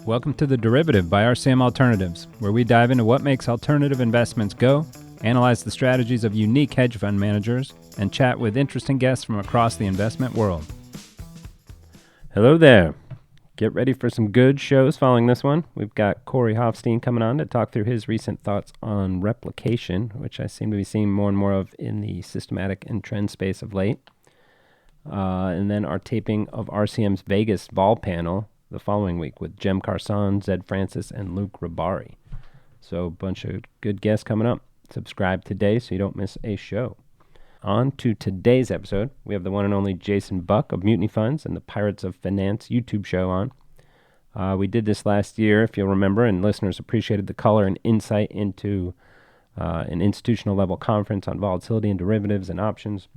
Welcome to The Derivative by RCM Alternatives, where we dive into what makes alternative investments go, analyze the strategies of unique hedge fund managers, and chat with interesting guests from across the investment world. Hello there. Get ready for some good shows following this one. We've got Corey Hofstein coming on to talk through his recent thoughts on replication, which I seem to be seeing more and more of in the systematic and trend space of late. And then our taping of RCM's Vegas Vol panel the following week with Jem Carson, Zed Francis, and Luke Rabari. So a bunch of good guests coming up. Subscribe today so you don't miss a show. On to today's episode. We have the one and only Jason Buck of Mutiny Funds and the Pirates of Finance YouTube show on. We did this last year, if you'll remember, and listeners appreciated the color and insight into an institutional level conference on volatility and derivatives and options.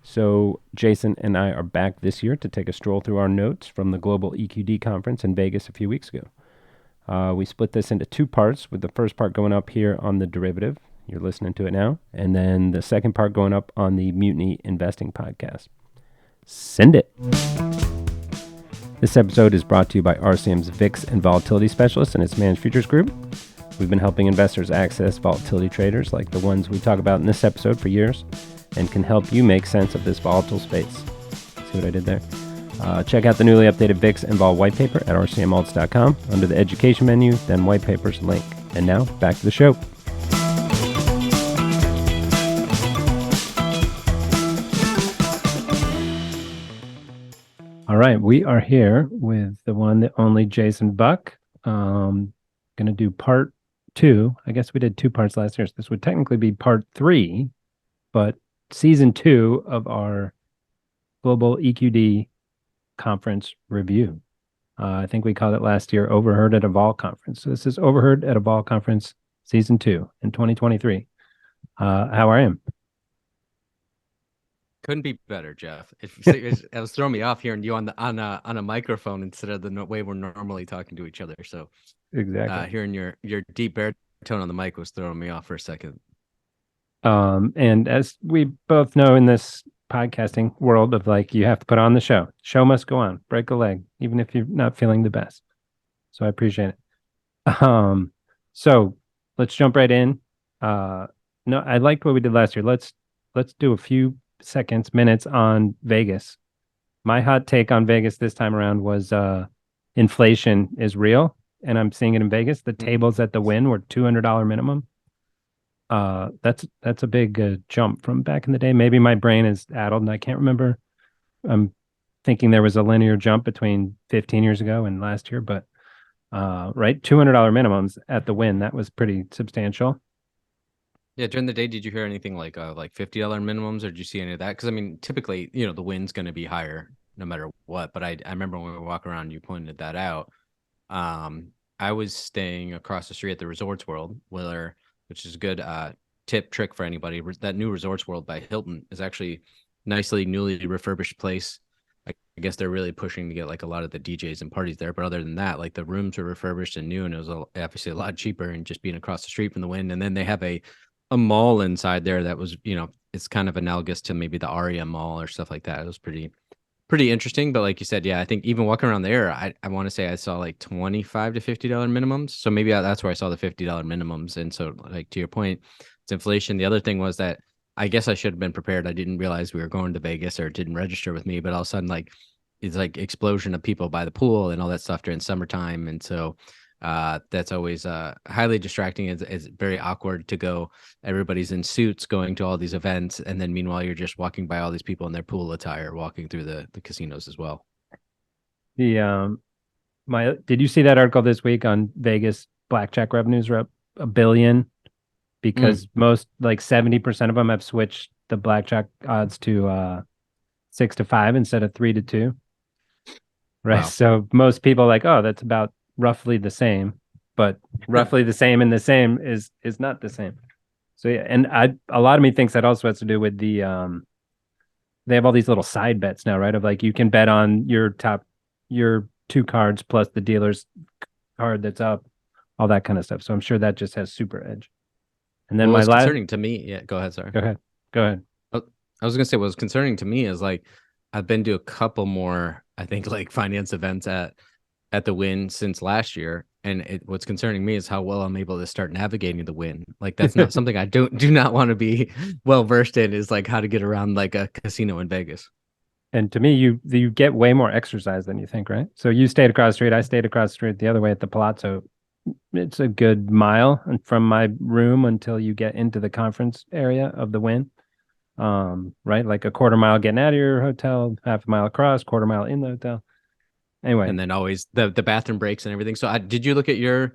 So Jason and I are back this year to take a stroll through our notes from the Global EQD conference in Vegas a few weeks ago. We split this into two parts, with the first part going up here on the derivative. You're listening to it now. And then the second part going up on the Mutiny Investing podcast. Send it. This episode is brought to you by RCM's VIX and Volatility Specialist and its Managed Futures Group. We've been helping investors access volatility traders like the ones we talk about in this episode for years, and can help you make sense of this volatile space. See what I did there? Check out the newly updated VIX and Vol white paper at rcmalts.com under the education menu, then white papers link. And now, back to the show. All right, we are here with the one, the only Jason Buck. Going to do part two. I guess we did two parts last year, so this would technically be part three, but season two of our Global EQD conference review. I think we called it last year Overheard at a Vol conference. So this is Overheard at a Vol conference season two in 2023. How are you? Couldn't be better, Jeff. It was throwing me off hearing you on a microphone instead of the way we're normally talking to each other. So exactly, hearing your deep baritone on the mic was throwing me off for a second. And as we both know in this podcasting world of like, you have to put on the show. Show must go on. Break a leg, even if you're not feeling the best. So I appreciate it. So let's jump right in. No, I liked what we did last year. Let's do a few minutes on Vegas. My hot take on Vegas this time around was inflation is real, and I'm seeing it in Vegas. The tables at the Wynn were $200 minimum. That's a big jump from back in the day. Maybe my brain is addled and I can't remember. I'm thinking there was a linear jump between 15 years ago and last year, but right, $200 minimums at the Wynn. That was pretty substantial. Yeah, during the day, did you hear anything like $50 minimums, or did you see any of that? Because I mean, typically, the Wynn's going to be higher no matter what. But I remember when we were walking around, you pointed that out. I was staying across the street at the Resorts World, which is a good trick for anybody. That new Resorts World by Hilton is actually nicely, newly refurbished place. I guess they're really pushing to get like a lot of the DJs and parties there. But other than that, like the rooms were refurbished and new, and it was obviously a lot cheaper and just being across the street from the Wynn. And then they have a mall inside there that was, it's kind of analogous to maybe the Aria Mall or stuff like that. It was pretty interesting. But like you said, yeah, I think even walking around there, I want to say I saw like $25 to $50 minimums. So maybe that's where I saw the $50 minimums. And so, like, to your point, it's inflation. The other thing was that I guess I should have been prepared. I didn't realize we were going to Vegas, or it didn't register with me. But all of a sudden, like, it's like explosion of people by the pool and all that stuff during summertime. And so that's always highly distracting. It's very awkward to go. Everybody's in suits going to all these events, and then meanwhile you're just walking by all these people in their pool attire walking through the casinos as well. Did you see that article this week on Vegas blackjack revenues are up $1 billion because most, like 70% of them, have switched the blackjack odds to 6 to 5 instead of 3 to 2. Right. Wow. So most people are like, oh, that's about roughly the same, but roughly the same and the same is not the same. So yeah, and a lot of me thinks that also has to do with the they have all these little side bets now, right? Of like, you can bet on your two cards plus the dealer's card that's up, all that kind of stuff. So I'm sure that just has super edge. And then concerning to me, yeah, go ahead. Sorry. Go ahead. I was gonna say what's concerning to me is, like, I've been to a couple more, I think, like finance events at at the win since last year. And what's concerning me is how well I'm able to start navigating the win. Like that's not something I do not want to be well versed in, is like how to get around like a casino in Vegas. And to me, you get way more exercise than you think, right? So you stayed across the street, I stayed across the street the other way at the Palazzo. It's a good mile from my room until you get into the conference area of the Wynn. Right? Like a quarter mile getting out of your hotel, half a mile across, quarter mile in the hotel. Anyway, And then always the bathroom breaks and everything. So did you look at your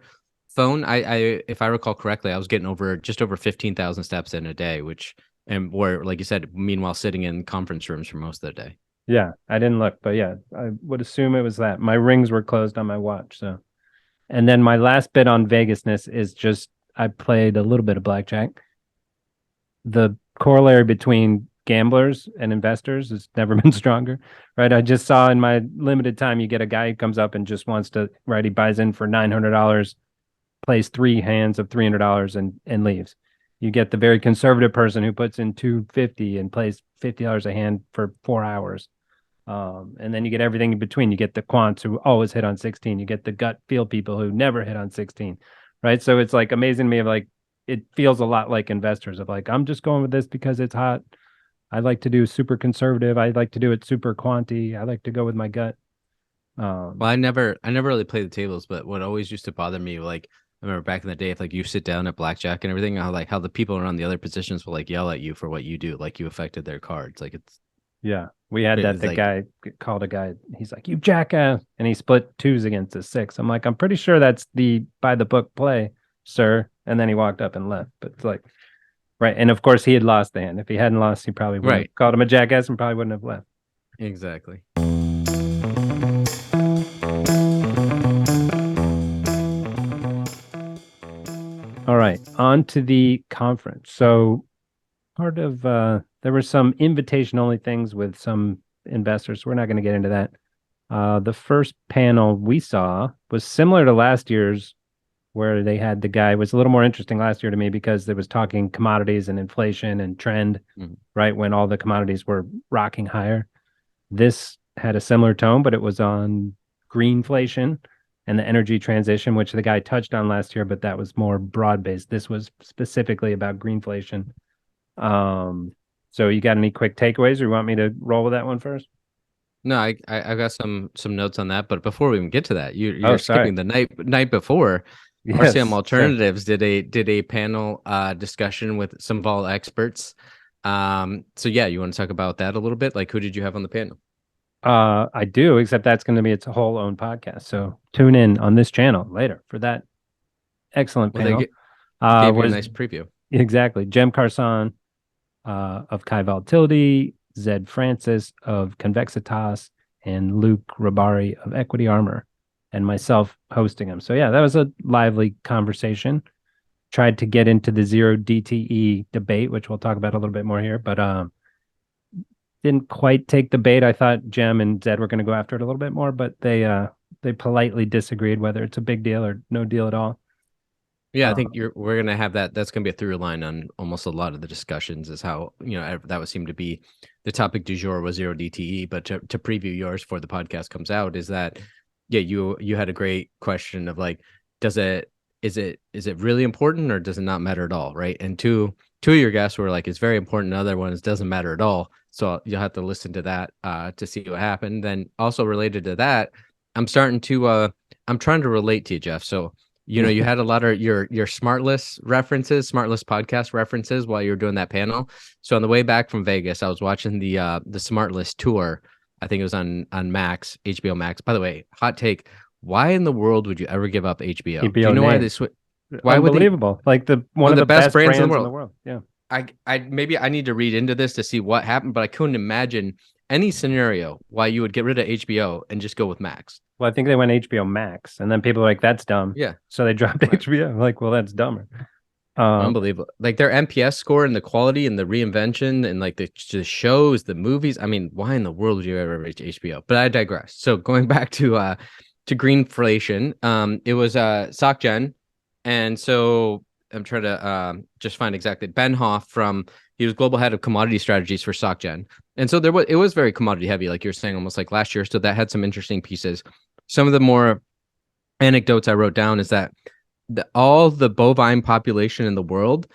phone? I if I recall correctly, I was getting just over 15,000 steps in a day, which, and where, like you said, meanwhile sitting in conference rooms for most of the day. yeah, I didn't look, but yeah, I would assume it was that. My rings were closed on my watch, so. And then my last bit on Vegasness is just I played a little bit of blackjack. The corollary between gamblers and investors has never been stronger, right? I just saw in my limited time, you get a guy who comes up and just wants to, right? He buys in for $900, plays 3 hands of $300 and leaves. You get the very conservative person who puts in 250 and plays $50 a hand for 4 hours. And then you get everything in between. You get the quants who always hit on 16. You get the gut feel people who never hit on 16, right? So it's like amazing to me of like, it feels a lot like investors of like, I'm just going with this because it's hot. I like to do super conservative. I like to do it super quanty. I like to go with my gut. Well, I never really played the tables, but what always used to bother me, like I remember back in the day, if like you sit down at blackjack and everything, how the people around the other positions will like yell at you for what you do, like you affected their cards. Like Yeah, we had that. it's The like guy called a guy. He's like, "You jackass," and he split twos against a six. I'm like, I'm pretty sure that's the by the book play, sir. And then he walked up and left. But it's like, right. And of course, he had lost the hand. If he hadn't lost, he probably wouldn't right, have called him a jackass and probably wouldn't have left. exactly. All right, on to the conference. So part of there were some invitation only things with some investors. We're not going to get into that. The first panel we saw was similar to last year's, where they had the guy was a little more interesting last year to me because there was talking commodities and inflation and trend, right? When all the commodities were rocking higher. This had a similar tone, but it was on greenflation and the energy transition, which the guy touched on last year, but that was more broad based. This was specifically about greenflation. So you got any quick takeaways, or you want me to roll with that one first? No, I got some notes on that, but before we even get to that, Oh, you're sorry. skipping the night before. RCM Yes, sure. Alternatives did a panel discussion with some vol experts. So yeah, you want to talk about that a little bit? Like, who did you have on the panel? I do, except that's going to be its whole own podcast. So tune in on this channel later for that excellent Well, panel. gave you a Was nice preview. exactly Jem Carson of Kai Volatility, Zed Francis of Convexitas, and Luke Rabari of Equity Armor, and myself hosting them. So yeah, that was a lively conversation. Tried to get into the zero DTE debate, which we'll talk about a little bit more here, but didn't quite take the bait. I thought Jem and Zed were going to go after it a little bit more, but they politely disagreed whether it's a big deal or no deal at all. Yeah, I Uh, think we're gonna have that. That's gonna be a through line on almost a lot of the discussions. Is how that would seem to be the topic du jour was zero DTE. But to preview yours before the podcast comes out, is that yeah, you had a great question of like, does it is it really important or does it not matter at all, right? And two of your guests were like, it's very important. The other ones doesn't matter at all. So you'll have to listen to that to see what happened. Then also related to that, I'm starting to I'm trying to relate to you, Jeff. So you had a lot of your Smartless podcast references while you were doing that panel. So on the way back from Vegas, I was watching the Smartless tour. I think it was on Max, HBO Max. By the way, hot take: why in the world would you ever give up HBO? Do you EPO know why name, they Why would they? unbelievable. Like the One one of of the the best best brands in the brands in world. the world. Yeah. I maybe I need to read into this to see what happened, but I couldn't imagine any scenario why you would get rid of HBO and just go with Max. Well, I think they went HBO Max, and then people were like, "That's dumb," Yeah, so they dropped right. HBO. I'm like, well, that's dumber. Um, Unbelievable. Like their NPS score and the quality and the reinvention and like the shows, the movies. I mean, why in the world would you ever reach HBO? But I digress. So going back to Greenflation, it was SocGen. And so I'm trying to just find exactly Ben Hoff from he was global head of commodity strategies for SocGen. And so it was very commodity heavy, like you're saying, almost like last year. So that had some interesting pieces. some of the more anecdotes I wrote down is that all the bovine population in the world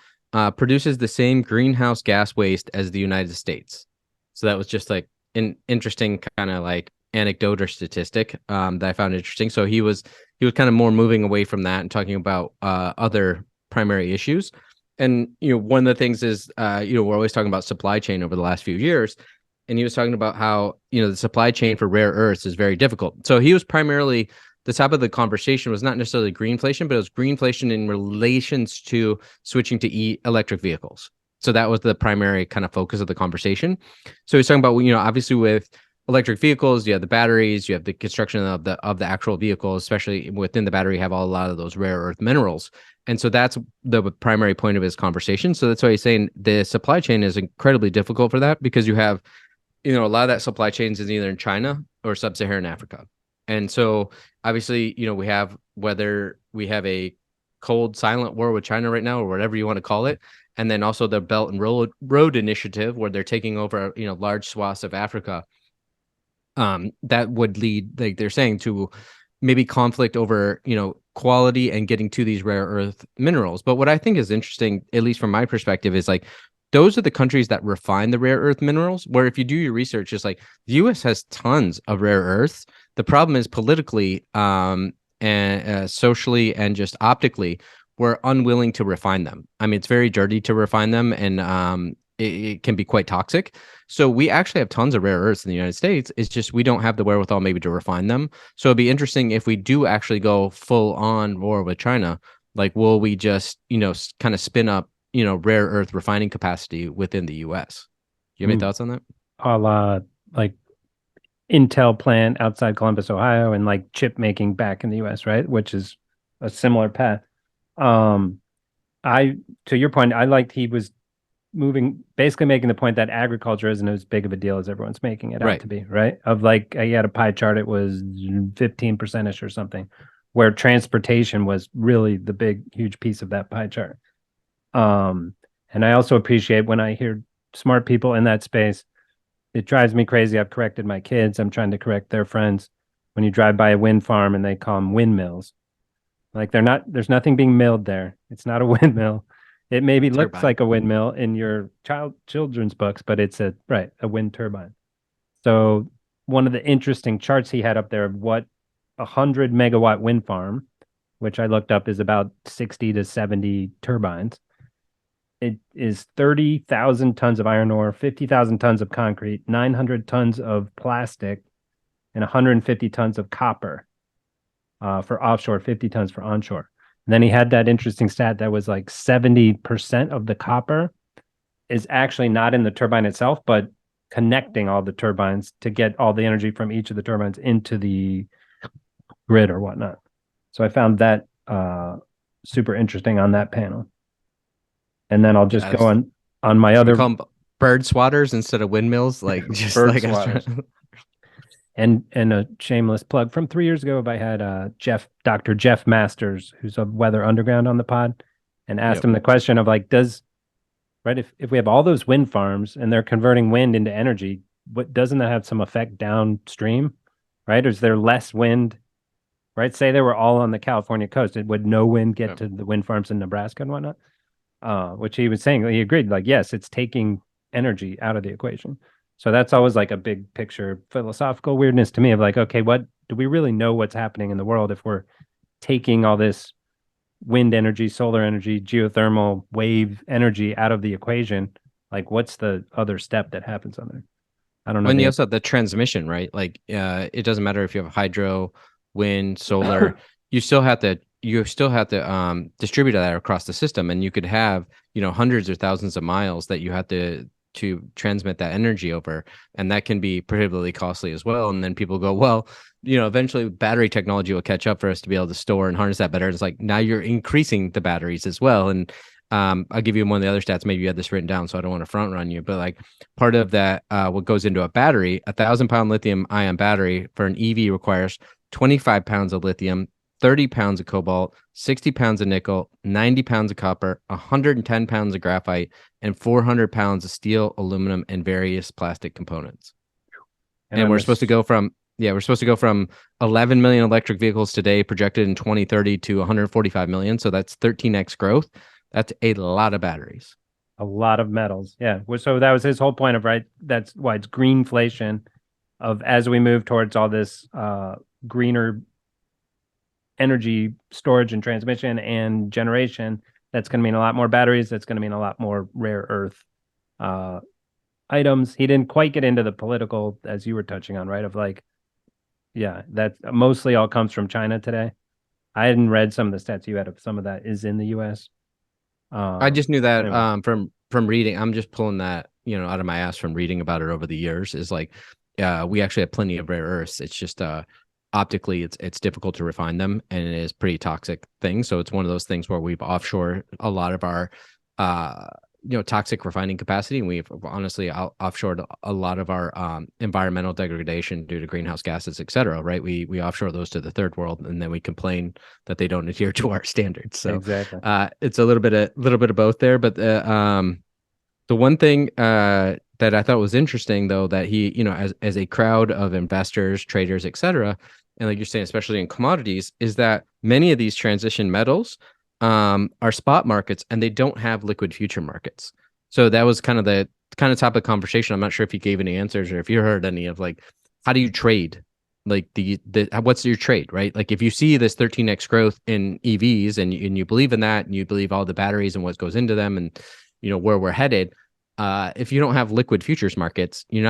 produces the same greenhouse gas waste as the United States. So that was just like an interesting kind of like anecdote or statistic that I found interesting. So he was kind of more moving away from that and talking about other primary issues. And one of the things is we're always talking about supply chain over the last few years, and he was talking about how the supply chain for rare earths is very difficult. So he was primarily, the top of the conversation was not necessarily greenflation, but it was greenflation in relations to switching to electric vehicles. So that was the primary kind of focus of the conversation. So he's talking about, obviously with electric vehicles, you have the batteries, you have the construction of the actual vehicle, especially within the battery, you have a lot of those rare earth minerals. And so that's the primary point of his conversation. So that's why he's saying the supply chain is incredibly difficult for that, because you have, a lot of that supply chains is either in China or sub-Saharan Africa. And so obviously, whether we have a cold, silent war with China right now, or whatever you want to call it. And then also the Belt and Road Initiative, where they're taking over, large swaths of Africa. That would lead, like they're saying, to maybe conflict over, quality and getting to these rare earth minerals. But what I think is interesting, at least from my perspective, is like, those are the countries that refine the rare earth minerals, where if you do your research, it's like the US has tons of rare earths. The problem is politically and socially and just optically, we're unwilling to refine them. I mean, it's very dirty to refine them, and it can be quite toxic. So we actually have tons of rare earths in the United States. It's just we don't have the wherewithal maybe to refine them. So it'd be interesting if we do actually go full on war with China. Like, will we just, kind of spin up, rare earth refining capacity within the US? Do you have any thoughts on that? A la like Intel plant outside Columbus, Ohio, and like chip making back in the US, right? Which is a similar path. I To your point, I liked he was basically making the point that agriculture isn't as big of a deal as everyone's making it out to be, right? Of like, he had a pie chart, it was 15%ish or something, where transportation was really the big, huge piece of that pie chart. And I also appreciate when I hear smart people in that space, it drives me crazy. I've corrected my kids. I'm trying to correct their friends. When you drive by a wind farm and they call them windmills, like there's nothing being milled there. It's not a windmill. It maybe looks like a windmill in your children's books, but it's a wind turbine. So one of the interesting charts he had up there of what 100 megawatt wind farm, which I looked up, is about 60 to 70 turbines. It is 30,000 tons of iron ore, 50,000 tons of concrete, 900 tons of plastic, and 150 tons of copper for offshore, 50 tons for onshore. And then he had that interesting stat that was like 70% of the copper is actually not in the turbine itself, but connecting all the turbines to get all the energy from each of the turbines into the grid or whatnot. So I found that super interesting on that panel. And then I'll just go on my other. We call them bird swatters instead of windmills, like just bird like swatters. And a shameless plug from 3 years ago, I had Dr. Jeff Masters, who's of Weather Underground, on the pod, and asked him the question of like, if we have all those wind farms and they're converting wind into energy, doesn't that have some effect downstream, right? Or is there less wind, right? Say they were all on the California coast, would no wind get to the wind farms in Nebraska and whatnot? Which he was saying, he agreed, like, yes, it's taking energy out of the equation. So that's always like a big picture philosophical weirdness to me of like, okay, what do we really know what's happening in the world if we're taking all this wind energy, solar energy, geothermal, wave energy out of the equation? Like, what's the other step that happens on there? I don't know. When you also have the transmission, right? Like, it doesn't matter if you have hydro, wind, solar, you still have to distribute that across the system, and you could have hundreds or thousands of miles that you have to transmit that energy over, and that can be prohibitively costly as well. And then people go, well, eventually battery technology will catch up for us to be able to store and harness that better. It's like, now you're increasing the batteries as well. And I'll give you one of the other stats. Maybe you had this written down, so I don't want to front run you, but like, part of that, what goes into a battery, 1,000-pound lithium ion battery for an EV requires 25 pounds of lithium, 30 pounds of cobalt, 60 pounds of nickel, 90 pounds of copper, 110 pounds of graphite, and 400 pounds of steel, aluminum, and various plastic components. And we're supposed to go from Yeah, we're supposed to go from 11 million electric vehicles today, projected in 2030 to 145 million. So that's 13x growth. That's a lot of batteries. A lot of metals. Yeah. So that was his whole point of, right? That's why it's greenflation of as we move towards all this greener energy storage and transmission and generation, that's going to mean a lot more batteries. That's going to mean a lot more rare earth uh, items. He didn't quite get into the political, as you were touching on, right? Of like, yeah, that mostly all comes from China today. I hadn't read some of the stats you had of some of that is in the US. I just knew that Anyway. From reading. I'm just pulling that, out of my ass from reading about it over the years. Is like, we actually have plenty of rare earths. It's just optically it's difficult to refine them, and it is pretty toxic thing. So it's one of those things where we've offshore a lot of our toxic refining capacity, and we've honestly offshored a lot of our environmental degradation due to greenhouse gases, et cetera. Right? We offshore those to the third world, and then we complain that they don't adhere to our standards. So Exactly. it's a little bit of both there. But the one thing that I thought was interesting, though, that he, as a crowd of investors, traders, et cetera, and like you're saying, especially in commodities, is that many of these transition metals are spot markets, and they don't have liquid future markets. So that was kind of the topic of conversation. I'm not sure if you gave any answers or if you heard any of like, how do you trade? Like the what's your trade, right? Like if you see this 13x growth in EVs and you believe in that, and you believe all the batteries and what goes into them, and where we're headed. If you don't have liquid futures markets, you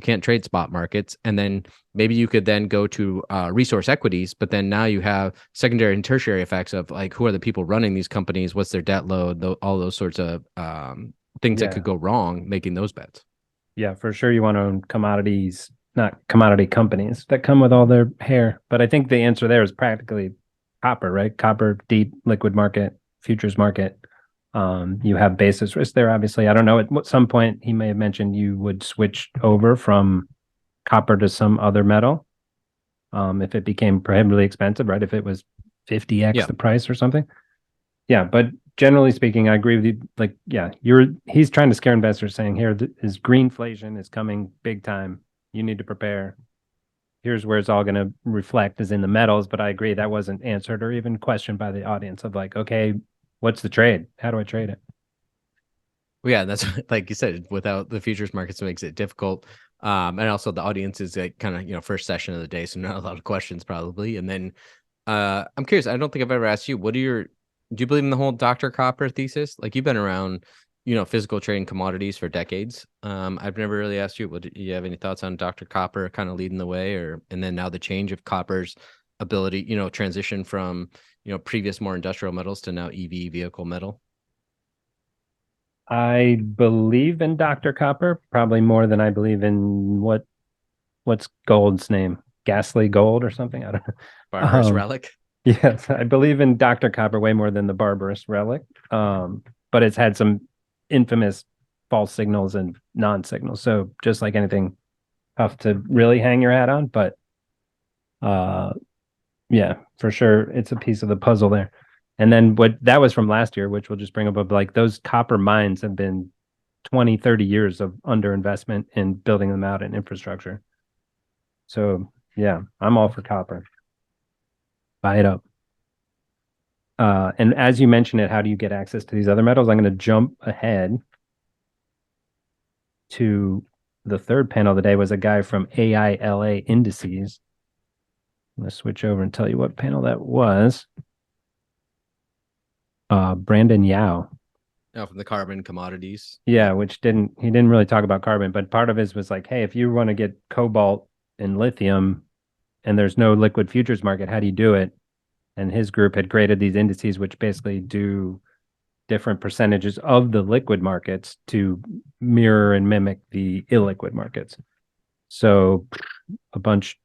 can't trade spot markets. And then maybe you could then go to resource equities, but then now you have secondary and tertiary effects of like, who are the people running these companies? What's their debt load? All those sorts of things that could go wrong making those bets. Yeah, for sure. You want to own commodities, not commodity companies that come with all their hair. But I think the answer there is practically copper, right? Copper, deep liquid market, futures market. You have basis risk there, obviously. I don't know. At some point, he may have mentioned you would switch over from copper to some other metal if it became prohibitively expensive, right? If it was 50x the price or something. Yeah, but generally speaking, I agree with you. Like, yeah, he's trying to scare investors, saying here is greenflation is coming big time. You need to prepare. Here's where it's all going to reflect is in the metals. But I agree that wasn't answered or even questioned by the audience of like, okay, what's the trade? How do I trade it? Well, yeah, that's like you said, without the futures markets, it makes it difficult. And also the audience is like kind of, first session of the day, so not a lot of questions probably. And then I'm curious, I don't think I've ever asked you, do you believe in the whole Dr. Copper thesis? Like you've been around, physical trading commodities for decades. I've never really asked you, do you have any thoughts on Dr. Copper kind of leading the way, and then now the change of copper's ability, transition from, previous more industrial metals to now EV vehicle metal? I believe in Dr. Copper probably more than I believe in what's gold's name? Ghastly Gold or something? I don't know. Barbarous relic. Yes, I believe in Dr. Copper way more than the Barbarous Relic. But it's had some infamous false signals and non-signals. So just like anything, tough to really hang your hat on. But uh, yeah, for sure, it's a piece of the puzzle there. And then what that was from last year, which we'll just bring up, of like those copper mines have been 20, 30 years of underinvestment in building them out in infrastructure. So yeah, I'm all for copper. Buy it up. And as you mentioned it, how do you get access to these other metals? I'm going to jump ahead to the third panel of the day was a guy from AILA Indices. I'm going to switch over and tell you what panel that was. Brandon Yao. Oh, from the carbon commodities. Yeah, he didn't really talk about carbon, but part of his was like, hey, if you want to get cobalt and lithium and there's no liquid futures market, how do you do it? And his group had created these indices which basically do different percentages of the liquid markets to mirror and mimic the illiquid markets. So a bunch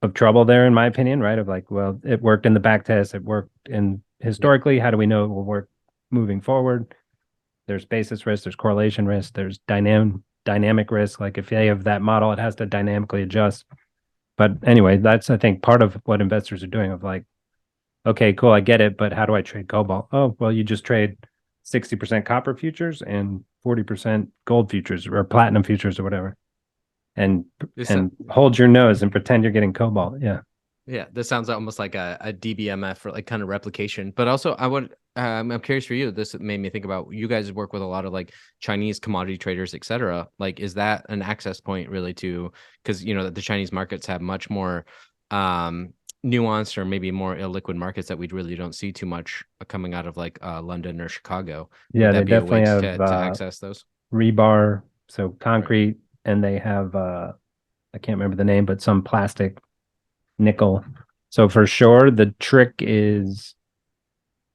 of trouble there, in my opinion, right? Of like, well, it worked in the back test, it worked in historically. How do we know it will work moving forward? There's basis risk, there's correlation risk, there's dynamic risk. Like if they have that model, it has to dynamically adjust. But anyway, that's I think part of what investors are doing of like, okay, cool, I get it, but how do I trade cobalt? Oh, well, you just trade 60% copper futures and 40% gold futures or platinum futures or whatever. and This and hold your nose and pretend you're getting cobalt. Yeah. Yeah, this sounds almost like a DBMF or like kind of replication. But also, I'm curious for you. This made me think about you guys work with a lot of like Chinese commodity traders, et cetera. Like, is that an access point really to, because the Chinese markets have much more nuanced or maybe more illiquid markets that we really don't see too much coming out of like London or Chicago. Would Yeah, they that be a way definitely have to access those? rebar, so Right. concrete, and they have I can't remember the name, but some plastic nickel. So for sure, the trick is,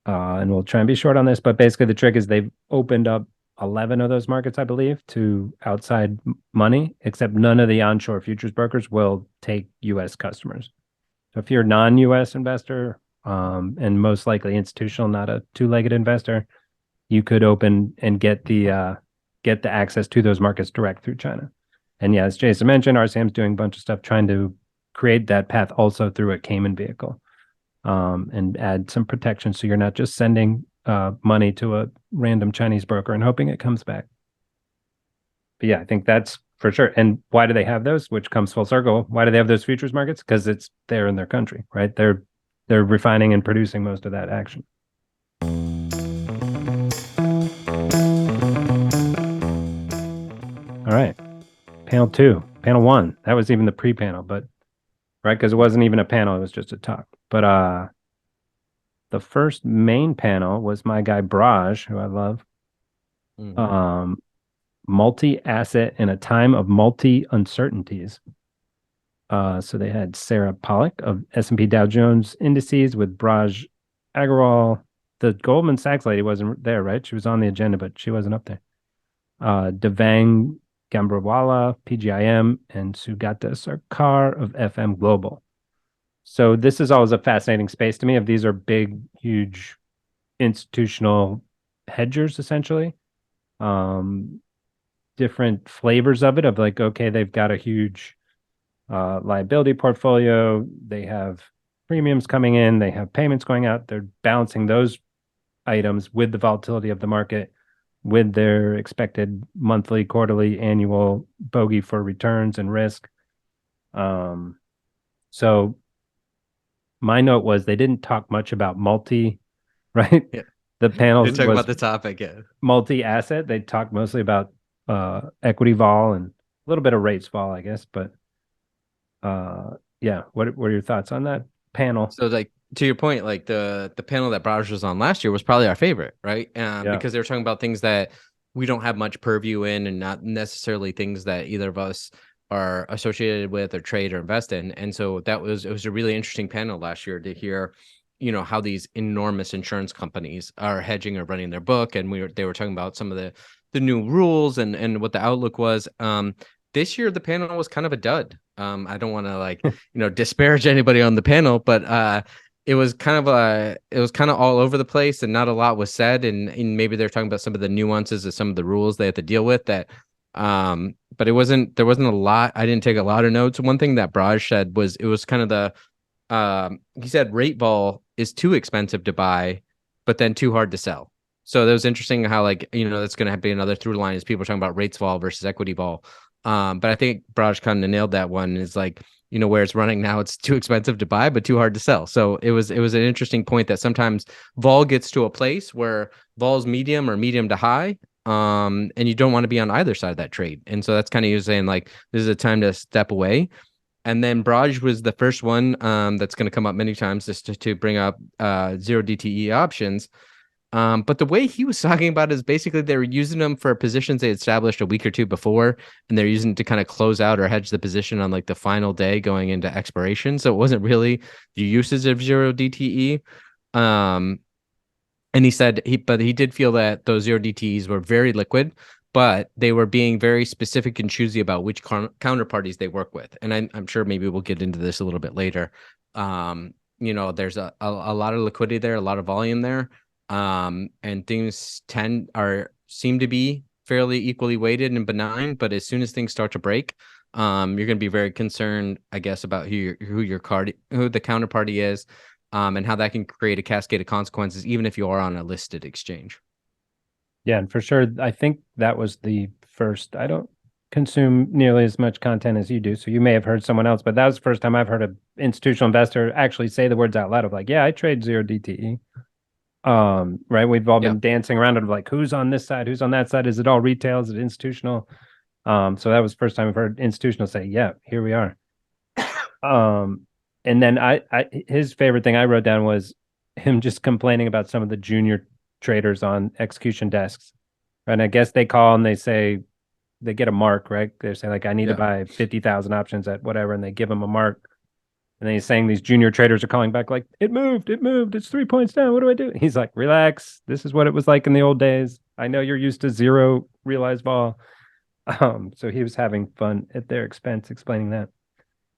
and we'll try and be short on this, but basically the trick is they've opened up 11 of those markets, I believe, to outside money, except none of the onshore futures brokers will take US customers. So if you're a non-US investor, and most likely institutional, not a two-legged investor, you could open and get the access to those markets direct through China. And yeah, as Jason mentioned, RCM's doing a bunch of stuff trying to create that path also through a Cayman vehicle, and add some protection so you're not just sending money to a random Chinese broker and hoping it comes back. But yeah, I think that's for sure. And why do they have those? Which comes full circle. Why do they have those futures markets? Because it's there in their country, right? They're refining and producing most of that action. All right. Panel two, panel one. That was even the pre-panel, but right, because it wasn't even a panel, it was just a talk. But the first main panel was my guy Braj, who I love. Mm. Um, multi-asset in a time of multi-uncertainties. So they had Sarah Pollock of S&P Dow Jones Indices with Braj Agarwal. The Goldman Sachs lady wasn't there, right? She was on the agenda, but she wasn't up there. Devang Gambrawala, PGIM, and Sugata Sarkar of FM Global. So this is always a fascinating space to me. If these are big, huge institutional hedgers, essentially, different flavors of it. Of like, okay, they've got a huge liability portfolio. They have premiums coming in. They have payments going out. They're balancing those items with the volatility of the market, with their expected monthly, quarterly, annual bogey for returns and risk. So my note was they didn't talk much about multi, right? Yeah. The panels They talk about was the topic. Yeah. multi-asset. They talked mostly about equity vol and a little bit of rates vol, I guess. But yeah, what are your thoughts on that panel? So like to your point, like the panel that Browse was on last year was probably our favorite, right? Yeah. Because they were talking about things that we don't have much purview in, and not necessarily things that either of us are associated with or trade or invest in. And so it was a really interesting panel last year to hear, how these enormous insurance companies are hedging or running their book, and they were talking about some of the new rules and what the outlook was. This year the panel was kind of a dud. I don't want to like disparage anybody on the panel, but it was kind of all over the place, and not a lot was said, and maybe they're talking about some of the nuances of some of the rules they have to deal with that. But there wasn't a lot. I didn't take a lot of notes. One thing that Braj said was it was kind of he said rate vol is too expensive to buy, but then too hard to sell. So that was interesting how like that's going to be another through line is people talking about rates vol versus equity vol. But I think Braj kind of nailed that one. Is like where it's running now, it's too expensive to buy, but too hard to sell. So it was an interesting point that sometimes vol gets to a place where vol's medium or medium to high, and you don't want to be on either side of that trade. And so that's kind of you saying like this is a time to step away. And then Braj was the first one that's going to come up many times just to bring up zero DTE options. But the way he was talking about it is basically they were using them for positions they established a week or two before, and they're using it to kind of close out or hedge the position on like the final day going into expiration. So it wasn't really the usage of zero DTE. And he said but he did feel that those zero DTEs were very liquid, but they were being very specific and choosy about which counterparties they work with. And I'm sure maybe we'll get into this a little bit later. There's a lot of liquidity there, a lot of volume there. And things seem to be fairly equally weighted and benign, but as soon as things start to break, you're going to be very concerned, I guess, about who the counterparty is, and how that can create a cascade of consequences, even if you are on a listed exchange. Yeah, and for sure, I think that was the first. consume nearly as much content as you do, so you may have heard someone else, but that was the first time I've heard an institutional investor actually say the words out loud of like, yeah, I trade zero DTE. Right. We've all Yeah. been dancing around it of like, who's on this side, who's on that side? Is it all retail? Is it institutional? So that was the first time I've heard institutional say, yeah, here we are. And then his favorite thing I wrote down was him just complaining about some of the junior traders on execution desks. Right. And I guess they call and they say they get a mark, right? They say like, I need to Yeah. buy 50,000 options at whatever, and they give him a mark. And then he's saying these junior traders are calling back like, it moved, it's 3 points down. What do I do? He's like, relax. This is what it was like in the old days. I know you're used to zero realized vol. So he was having fun at their expense explaining that.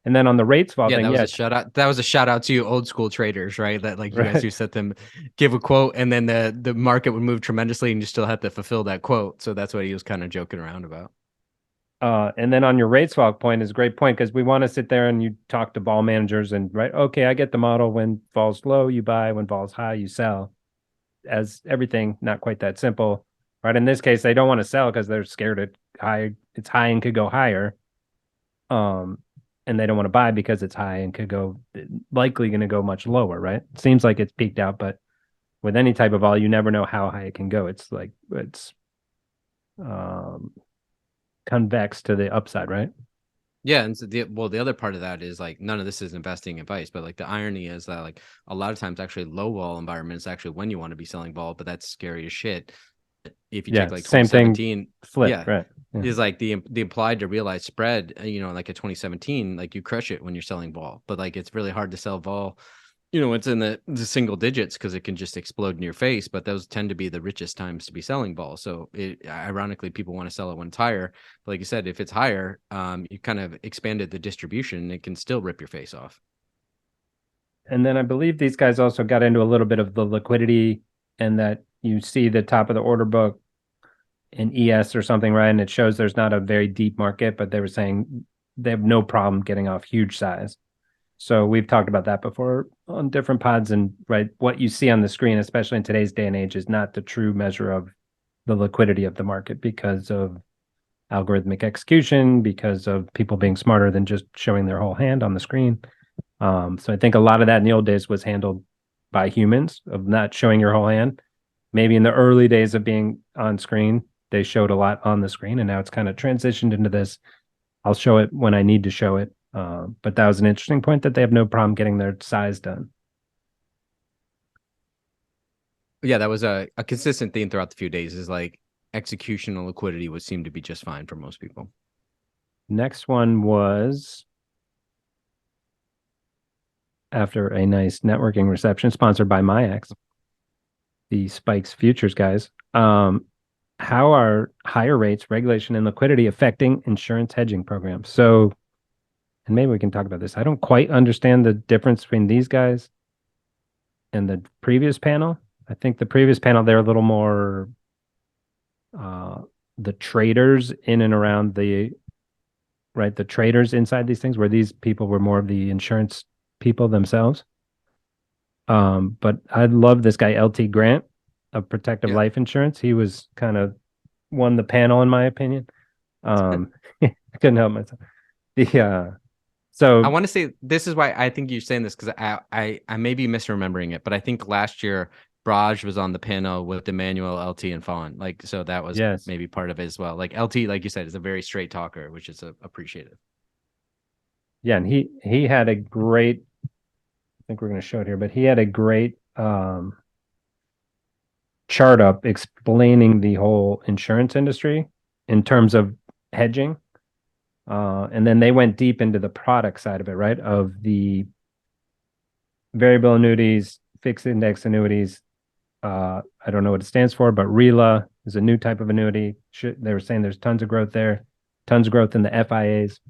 And then on the rates vol Yeah, thing, that was yeah, a shout out. That was a shout out to you old school traders, right? That like you guys right. used to let them give a quote and then the market would move tremendously and you still had to fulfill that quote. So that's what he was kind of joking around about. And then on your rates vol point is a great point because we want to sit there and you talk to vol managers and right, okay, I get the model. When vol's low, you buy. When vol's high, you sell. As everything, not quite that simple. Right. In this case, they don't want to sell because they're scared it's high and could go higher. Um, and they don't want to buy because it's high and could go likely going to go much lower, right? It seems like it's peaked out, but with any type of vol, you never know how high it can go. It's like it's um convex to the upside, right? Yeah, and so the other part of that is like none of this is investing advice, but like the irony is that like a lot of times actually low vol environment is actually when you want to be selling vol, but that's scary as shit. If you Yeah, take like same thing 2017, flipped, yeah, right? Yeah. is like the implied to realized spread, like a 2017, like you crush it when you're selling vol, but like it's really hard to sell vol. It's in the single digits because it can just explode in your face, but those tend to be the richest times to be selling vol. So ironically, people want to sell it when it's higher. But like you said, if it's higher, you kind of expanded the distribution and it can still rip your face off. And then I believe these guys also got into a little bit of the liquidity and that you see the top of the order book in ES or something, right? And it shows there's not a very deep market, but they were saying they have no problem getting off huge size. So we've talked about that before on different pods, and right, what you see on the screen, especially in today's day and age, is not the true measure of the liquidity of the market because of algorithmic execution, because of people being smarter than just showing their whole hand on the screen. So I think a lot of that in the old days was handled by humans of not showing your whole hand. Maybe in the early days of being on screen, they showed a lot on the screen, and now it's kind of transitioned into this. I'll show it when I need to show it. But that was an interesting point that they have no problem getting their size done. Yeah, that was a consistent theme throughout the few days is like executional liquidity would seem to be just fine for most people. Next one was after a nice networking reception sponsored by MyX, the Spikes Futures guys. How are higher rates, regulation, and liquidity affecting insurance hedging programs? So, and maybe we can talk about this. I don't quite understand the difference between these guys and the previous panel. I think the previous panel, they're a little more uh, the traders in and around the right, the traders inside these things, where these people were more of the insurance people themselves. But I love this guy LT Grant of Protective Yeah. Life Insurance. He was kind of won the panel in my opinion. I couldn't help myself. The I so want to say this is why I think you're saying this because I may be misremembering it, but I think last year Braj was on the panel with Emmanuel, LT, and Fawn. Like, so that was yes, maybe part of it as well. Like LT, like you said, is a very straight talker, which is appreciative. yeah, and he had a great. I think we're going to show it here, but he had a great chart up explaining the whole insurance industry in terms of hedging. And then they went deep into the product side of it, right? Of the variable annuities, fixed index annuities. I don't know what it stands for, but RELA is a new type of annuity. They were saying there's tons of growth there, tons of growth in the FIAs.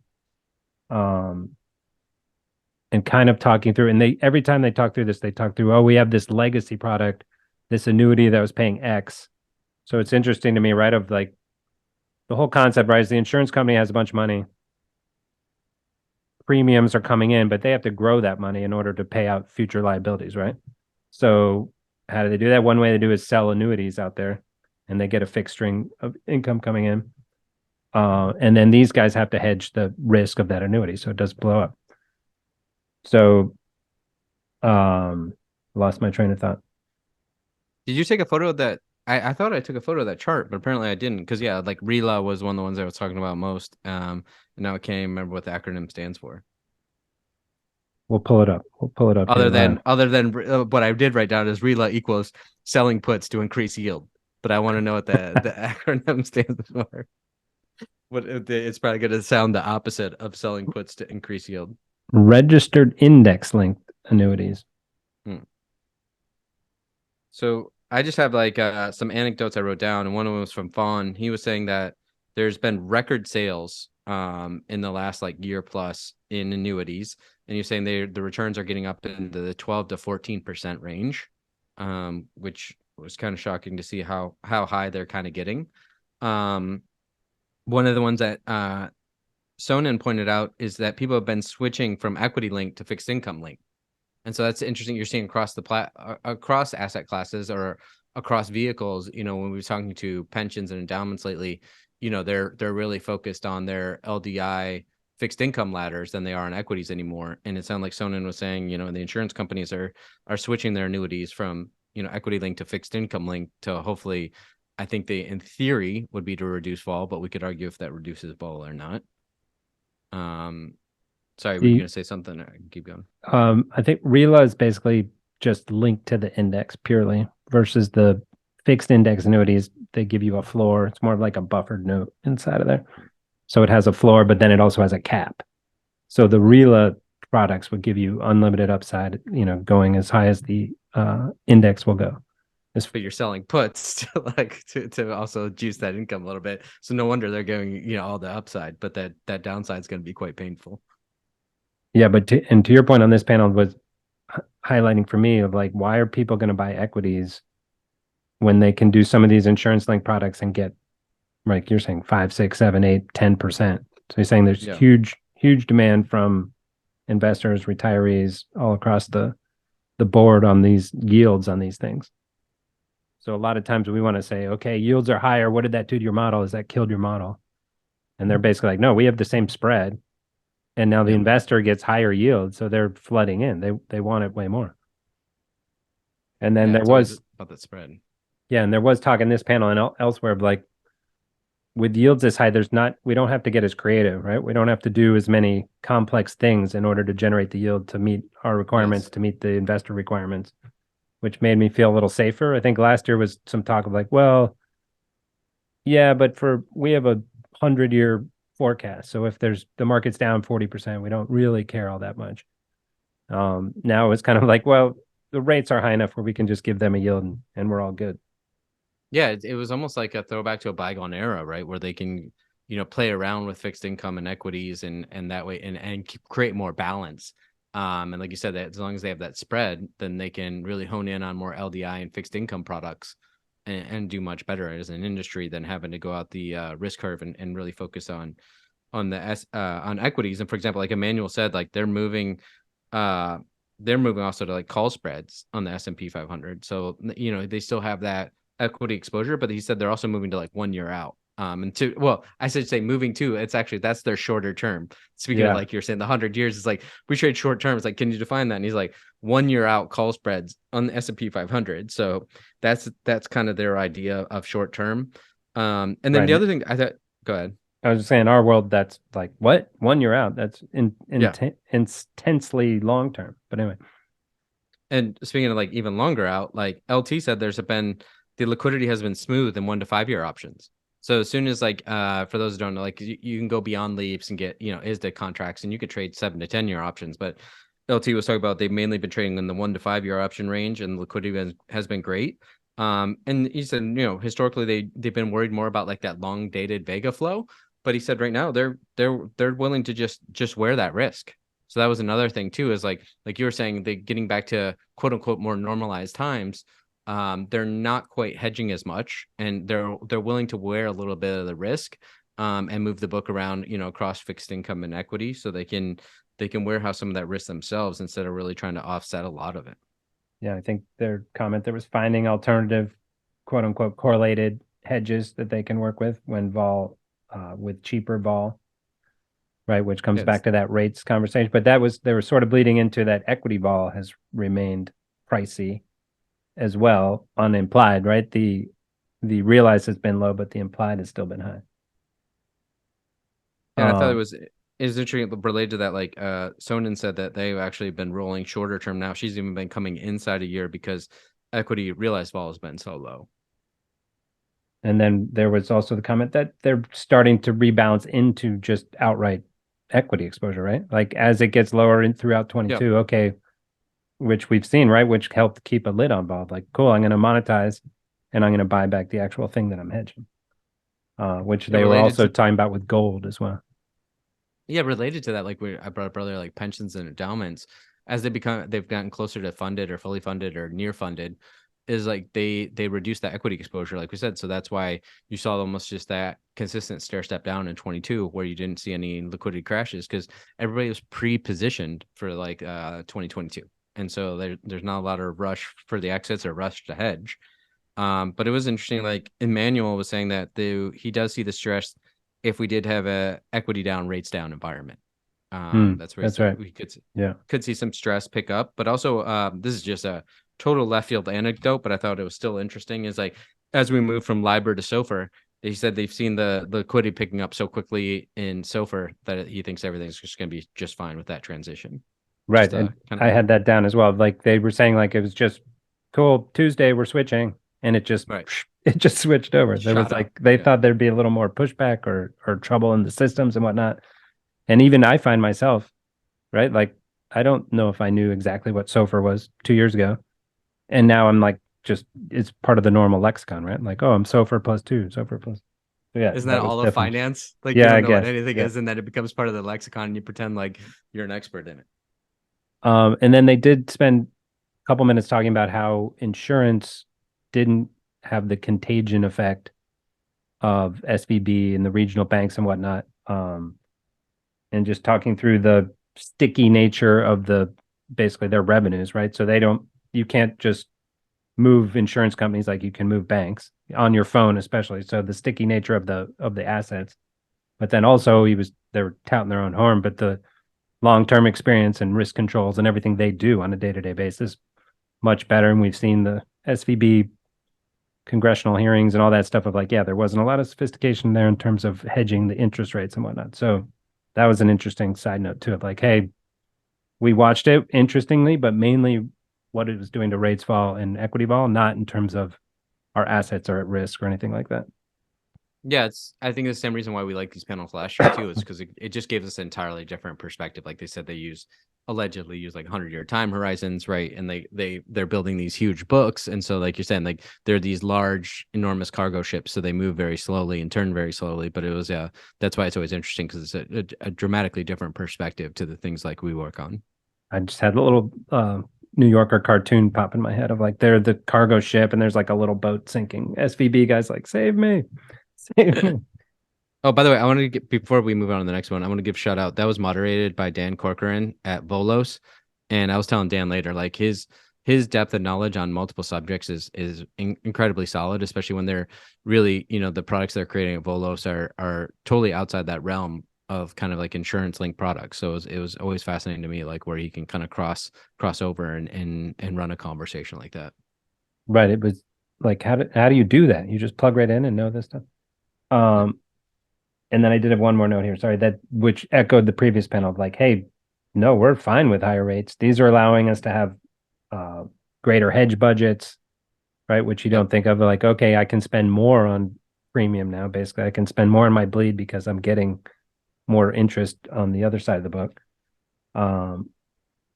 And kind of talking through, and they every time they talk through this, they talk through, oh, we have this legacy product, this annuity that was paying X. So it's interesting to me, right? Of like the whole concept, right? Is the insurance company has a bunch of money, premiums are coming in, but they have to grow that money in order to pay out future liabilities, right? So how do they do that? One way they do is sell annuities out there, and they get a fixed string of income coming in. And then these guys have to hedge the risk of that annuity, so it does blow up. So, lost my train of thought. Did you take a photo of that? I thought I took a photo of that chart, but apparently I didn't. Because yeah, like RELA was one of the ones I was talking about most. And now I can't even remember what the acronym stands for. We'll pull it up. We'll pull it up Other here than live. other than what I did write down is RELA equals selling puts to increase yield. But I want to know what the acronym stands for. It's probably going to sound the opposite of selling puts to increase yield. Registered index-linked annuities. So I just have like some anecdotes I wrote down, and one of them was from Fawn. He was saying that there's been record sales in the last like year plus in annuities, and you're saying the returns are getting up into the 12 to 14% range, which was kind of shocking to see how high they're kind of getting. One of the ones that Sonnen pointed out is that people have been switching from equity link to fixed income link. And so that's interesting. You're seeing across across asset classes or across vehicles. When we were talking to pensions and endowments lately, they're really focused on their LDI fixed income ladders than they are on equities anymore. And it sounded like Sonnen was saying, the insurance companies are switching their annuities from equity link to fixed income link to hopefully, I think they in theory would be to reduce vol, but we could argue if that reduces vol or not. Sorry, were you going to say something? Keep going. I think RELA is basically just linked to the index purely versus the fixed index annuities. They give you a floor. It's more of like a buffered note inside of there. So it has a floor, but then it also has a cap. So the RELA products would give you unlimited upside, going as high as the index will go. But you're selling puts to also juice that income a little bit. So no wonder they're going, all the upside, but that downside is going to be quite painful. Yeah, but to your point on this panel was highlighting for me of like, why are people going to buy equities when they can do some of these insurance linked products and get, like you're saying, 5, 6, 7, 8, 10%. So you're saying there's huge demand from investors, retirees all across the board on these yields on these things. So a lot of times we want to say, okay, yields are higher. What did that do to your model? Has that killed your model? And they're basically like, no, we have the same spread. And now the investor gets higher yield. So they're flooding in. They want it way more. And then there was about that spread. Yeah, and there was talk in this panel and elsewhere of like, with yields this high, we don't have to get as creative, right? We don't have to do as many complex things in order to generate the yield to meet our requirements, to meet the investor requirements, which made me feel a little safer. I think last year was some talk of like, well, yeah, but we have a 100-year forecast. So if the market's down 40%, we don't really care all that much. Now it's kind of like, well, the rates are high enough where we can just give them a yield and we're all good. Yeah, it was almost like a throwback to a bygone era, right? Where they can, play around with fixed income and equities and that way and create more balance. And like you said, that as long as they have that spread, then they can really hone in on more LDI and fixed income products and do much better as an industry than having to go out the risk curve and really focus on on equities. And for example, like Emmanuel said, like they're moving also to like call spreads on the S&P 500. So they still have that equity exposure, but he said they're also moving to like 1 year out. I should say moving to, it's actually, that's their shorter term. Speaking of like you're saying the 100 years, it's like we trade short terms. Like, can you define that? And he's like 1 year out call spreads on the S&P 500. So that's kind of their idea of short term. And then the other thing I thought, go ahead. I was just saying, our world, that's like, what? 1 year out? That's intensely long term. But anyway. And speaking of like even longer out, like LT said, the liquidity has been smooth in 1 to 5 year options. So as soon as like for those who don't know, like you can go beyond leaps and get ISDA contracts, and you could trade 7 to 10 year options. But LT was talking about they've mainly been trading in the 1 to 5 year option range, and the liquidity has been great. And he said historically they've been worried more about like that long dated Vega flow, but he said right now they're willing to just wear that risk. So that was another thing too, is like you were saying, they getting back to quote unquote more normalized times. They're not quite hedging as much, and they're willing to wear a little bit of the risk, and move the book around, across fixed income and equity, so they can warehouse some of that risk themselves instead of really trying to offset a lot of it. Yeah, I think their comment there was finding alternative, quote unquote, correlated hedges that they can work with when vol with cheaper vol, right? Which comes Yes. back to that rates conversation. But they were sort of bleeding into that equity vol has remained pricey as well, unimplied, right? The realized has been low, but the implied has still been high. And I thought it was interesting related to that. Like Sonnen said that they've actually been rolling shorter term now. She's even been coming inside a year because equity realized vol has been so low. And then there was also the comment that they're starting to rebalance into just outright equity exposure, right? Like as it gets lower in throughout 22, Yeah. okay, which we've seen, right? Which helped keep a lid on vol. Like, cool, I'm going to monetize and I'm going to buy back the actual thing that I'm hedging, which Yeah, they were also talking about with gold as well. Yeah, related to that, like I brought up earlier, like pensions and endowments, as they've gotten closer to funded or fully funded or near funded, is like they reduce that equity exposure, like we said. So that's why you saw almost just that consistent stair step down in 22, where you didn't see any liquidity crashes because everybody was pre-positioned for like 2022, and so there's not a lot of rush for the exits or rush to hedge. But it was interesting. Like Emmanuel was saying that he does see the stress if we did have a equity down, rates down environment. That's where That's right. we Yeah. could see some stress pick up. But also, this is just a total left field anecdote, but I thought it was still interesting. Is like as we move from LIBOR to SOFR, he said they've seen the liquidity picking up so quickly in SOFR that he thinks everything's just going to be just fine with that transition. Right. Just And kind I of had that down as well. Like they were saying, like it was just cool. Tuesday we're switching, and it just right it just switched over. There was shot up. like they Yeah. thought there'd be a little more pushback or trouble in the systems and whatnot. And even I find myself, right? Like I don't know if I knew exactly what SOFR was 2 years ago. And now I'm like just it's part of the normal lexicon, right? Like, oh, I'm SOFR plus two, SOFR plus. So yeah, Isn't that that was all of definitely finance? Like you yeah, I don't know what guess. anything Yeah. is, and then it becomes part of the lexicon, and you pretend like you're an expert in it. And then they did spend a couple minutes talking about how insurance didn't have the contagion effect of SVB and the regional banks and whatnot. And just talking through the sticky nature of basically their revenues, right? So you can't just move insurance companies like you can move banks on your phone, especially. So the sticky nature of the assets. But then also they were touting their own horn, but the long-term experience and risk controls and everything they do on a day-to-day basis much better. And we've seen the SVB congressional hearings and all that stuff of like, yeah, there wasn't a lot of sophistication there in terms of hedging the interest rates and whatnot. So that was an interesting side note too of like, hey, we watched it interestingly, but mainly what it was doing to rates fall and equity vol, not in terms of our assets are at risk or anything like that. Yeah, I think the same reason why we like these panels last year too is because it just gives us an entirely different perspective. Like they said, they allegedly use like 100-year time horizons, right? And they're building these huge books, and so like you're saying, like they're these large, enormous cargo ships, so they move very slowly and turn very slowly. But it was that's why it's always interesting because it's a dramatically different perspective to the things like we work on. I just had a little New Yorker cartoon pop in my head of like they're the cargo ship and there's like a little boat sinking. SVB guys like save me, save me. Oh, by the way, I want to get before we move on to the next one, I want to give shout out. That was moderated by Dan Corcoran at Volos, and I was telling Dan later, like his depth of knowledge on multiple subjects is incredibly solid, especially when they're really, the products they're creating at Volos are totally outside that realm of kind of like insurance linked products. So it was always fascinating to me, like where he can kind of cross over and run a conversation like that. Right. It was like how do you do that? You just plug right in and know this stuff. Yeah. Um, and then I did have one more note here. Sorry, that which echoed the previous panel of like, hey, no, we're fine with higher rates. These are allowing us to have uh, greater hedge budgets, right? Which you Yep. don't think of like, okay, I can spend more on premium now. Basically, I can spend more on my bleed because I'm getting more interest on the other side of the book. Um,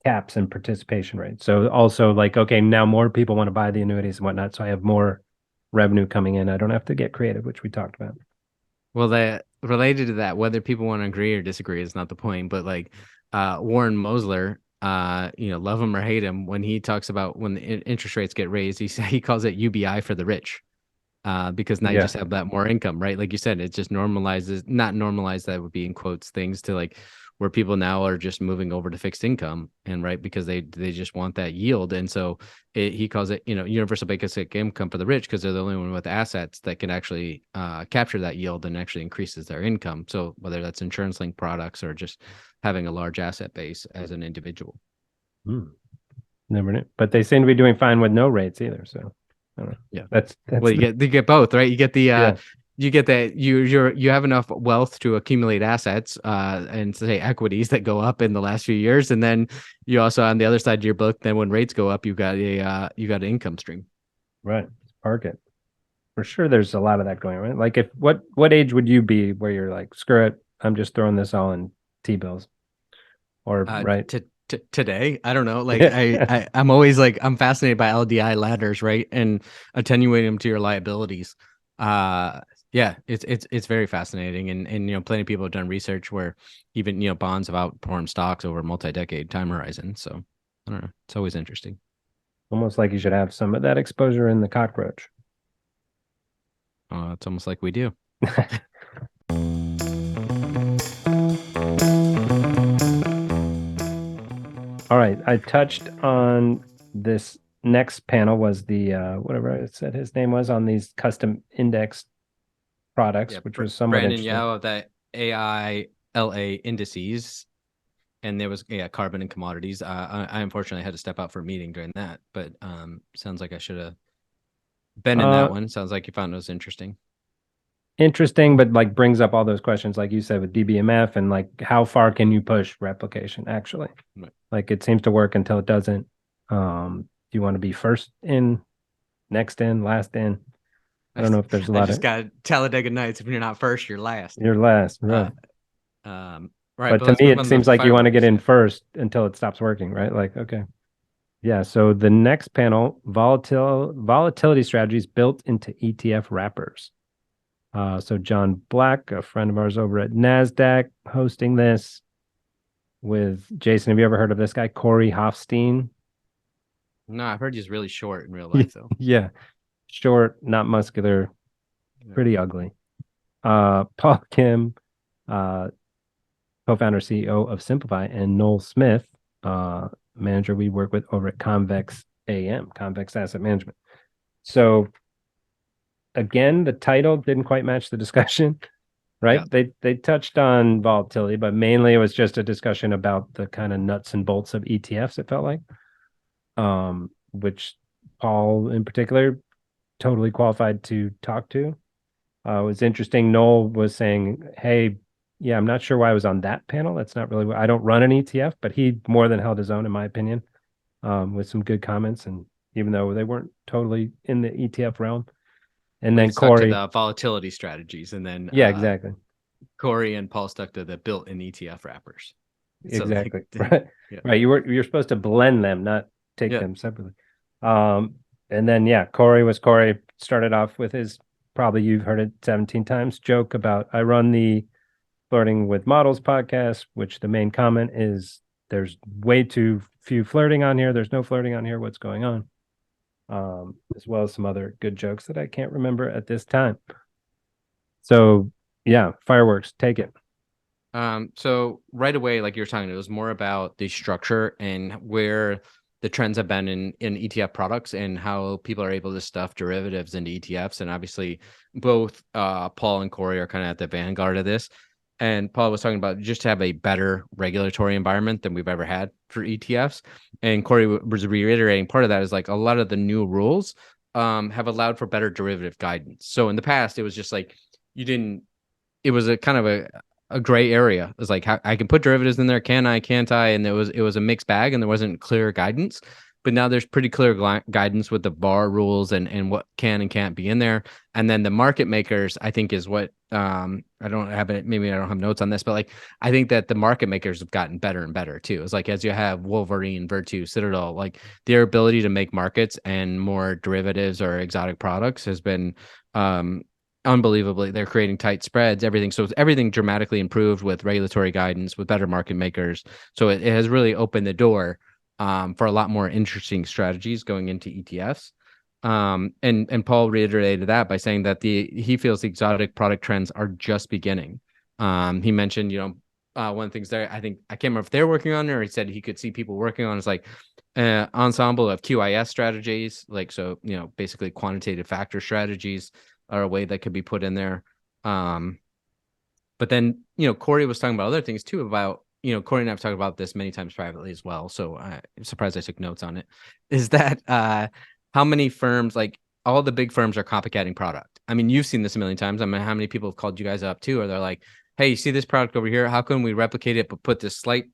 Caps and participation rates. So also like, okay, now more people want to buy the annuities and whatnot. So I have more revenue coming in. I don't have to get creative, which we talked about. Well, that related to that, whether people want to agree or disagree is not the point. But like Warren Mosler, love him or hate him, when he talks about when the interest rates get raised, he calls it UBI for the rich, because now you Yeah. just have that more income, right? Like you said, it just normalizes, not normalized, that would be in quotes, things to like where people now are just moving over to fixed income, and right, because they just want that yield. And so he calls it, universal basic income for the rich, because they're the only one with assets that can actually capture that yield and actually increases their income. So whether that's insurance linked products or just having a large asset base as an individual. Never knew. But they seem to be doing fine with no rates either. So I don't know. Yeah. That's Well, you get both, right? You get the yeah. you get that you have enough wealth to accumulate assets and say equities that go up in the last few years, and then you also, on the other side of your book, then when rates go up, you got an income stream. Right. Park it. For sure there's a lot of that going on, right? Like if what age would you be where you're like, screw it, I'm just throwing this all in T-bills? Or right. Today, I don't know. Like I'm always like, I'm fascinated by LDI ladders, right? And attenuating them to your liabilities. Yeah, it's very fascinating. And plenty of people have done research where even, bonds have outperformed stocks over a multi-decade time horizon. So I don't know. It's always interesting. Almost like you should have some of that exposure in the cockroach. It's almost like we do. All right. I touched on this next panel was the whatever I said his name was on these custom index products, which was somewhat Brandon interesting. Yao of that AILA indices, and there was carbon and commodities. I unfortunately had to step out for a meeting during that, but sounds like I should have been in that one. Sounds like you found those interesting. Interesting, but like brings up all those questions, like you said with DBMF, and like how far can you push replication actually? Right. Like it seems to work until it doesn't. Do you want to be first in, next in, last in? I don't know if there's a lot I just got Talladega Nights. If you're not first, you're last. You're last, right? Right. But to me, it seems like you want to get in first until it stops working, right? Like, okay. Yeah. So the next panel, volatility strategies built into ETF wrappers. So John Black, a friend of ours over at NASDAQ, hosting this with Jason. Have you ever heard of this guy, Corey Hofstein? No, I've heard he's really short in real life, though. Yeah. Short, not muscular, pretty ugly. Paul Kim, co-founder, CEO of Simplify, and Noel Smith, manager we work with over at Convex Asset Management. So again, the title didn't quite match the discussion, right? Yeah. They touched on volatility, but mainly it was just a discussion about the kind of nuts and bolts of ETFs, it felt like, which Paul in particular totally qualified to talk to. It was interesting. Noel was saying, hey, yeah, I'm not sure why I was on that panel. That's not really I don't run an ETF, but he more than held his own, in my opinion, with some good comments. And even though they weren't totally in the ETF realm. And then Corey, stuck to the volatility strategies, and then exactly. Corey and Paul stuck to the built-in ETF wrappers. Exactly. So like, right. Yeah. Right. You're supposed to blend them, not take them separately. And then Corey started off with his, probably you've heard it 17 times, joke about I run the Flirting with Models podcast, which the main comment is there's way too few flirting on here. There's no flirting on here. What's going on? As well as some other good jokes that I can't remember at this time. So yeah, fireworks, take it. So right away, like you were talking, it was more about the structure and where the trends have been in ETF products and how people are able to stuff derivatives into ETFs. And obviously both Paul and Corey are kind of at the vanguard of this. And Paul was talking about just to have a better regulatory environment than we've ever had for ETFs. And Corey was reiterating part of that is like a lot of the new rules have allowed for better derivative guidance. So in the past, it was just like it was a kind of a gray area. It was like, how I can put derivatives in there, can I, can't I? And it was a mixed bag, and there wasn't clear guidance. But now there's pretty clear guidance with the VAR rules and what can and can't be in there. And then the market makers, I think, is what I don't have it. Maybe I don't have notes on this, but like I think that the market makers have gotten better and better too. It's like as you have Wolverine, Virtue, Citadel, like their ability to make markets and more derivatives or exotic products has been unbelievably. They're creating tight spreads, everything. So everything dramatically improved with regulatory guidance, with better market makers. So it has really opened the door for a lot more interesting strategies going into ETFs. And Paul reiterated that by saying that he feels the exotic product trends are just beginning. He mentioned, one of the things there, I think, I can't remember if they're working on it, or he said he could see people working on, is like ensemble of QIS strategies, like, so, basically quantitative factor strategies are a way that could be put in there. But then, Corey was talking about other things too, about, Corey and I've talked about this many times privately as well, so I'm surprised I took notes on it, is that how many firms, like all the big firms, are copycatting product. I mean, you've seen this a million times. I mean, how many people have called you guys up too, or they're like, hey, you see this product over here? How can we replicate it but put this slight,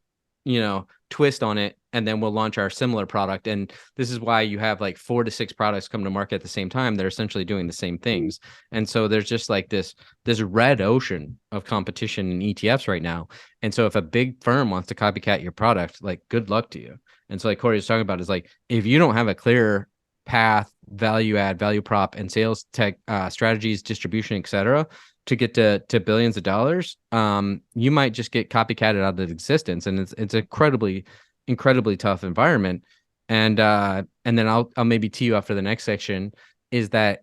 twist on it, and then we'll launch our similar product? And this is why you have like 4 to 6 products come to market at the same time. They're essentially doing the same things. And so there's just like this red ocean of competition in ETFs right now. And so if a big firm wants to copycat your product, like, good luck to you. And so like Corey was talking about, is like, if you don't have a clear path, value add, value prop, and sales tech strategies, distribution, etc., to get to billions of dollars, you might just get copycatted out of existence. And it's incredibly tough environment. And then I'll maybe tee you up for the next section, is that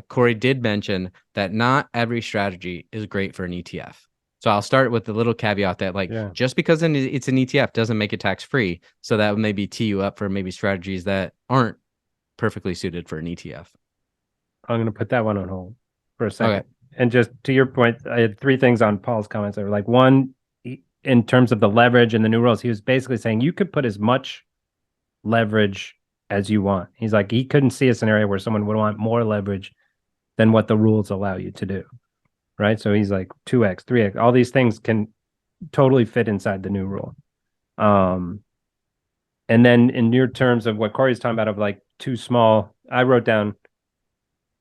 Corey did mention that not every strategy is great for an ETF. So I'll start with the little caveat that, like, just because it's an ETF doesn't make it tax free. So that would maybe tee you up for maybe strategies that aren't perfectly suited for an ETF. I'm going to put that one on hold for a second. Okay. And just to your point, I had 3 things on Paul's comments. They were like, one, in terms of the leverage and the new rules, he was basically saying you could put as much leverage as you want. He's like, he couldn't see a scenario where someone would want more leverage than what the rules allow you to do. Right. So he's like 2x, 3x, all these things can totally fit inside the new rule. And then in your terms of what Corey's talking about, of like too small, I wrote down,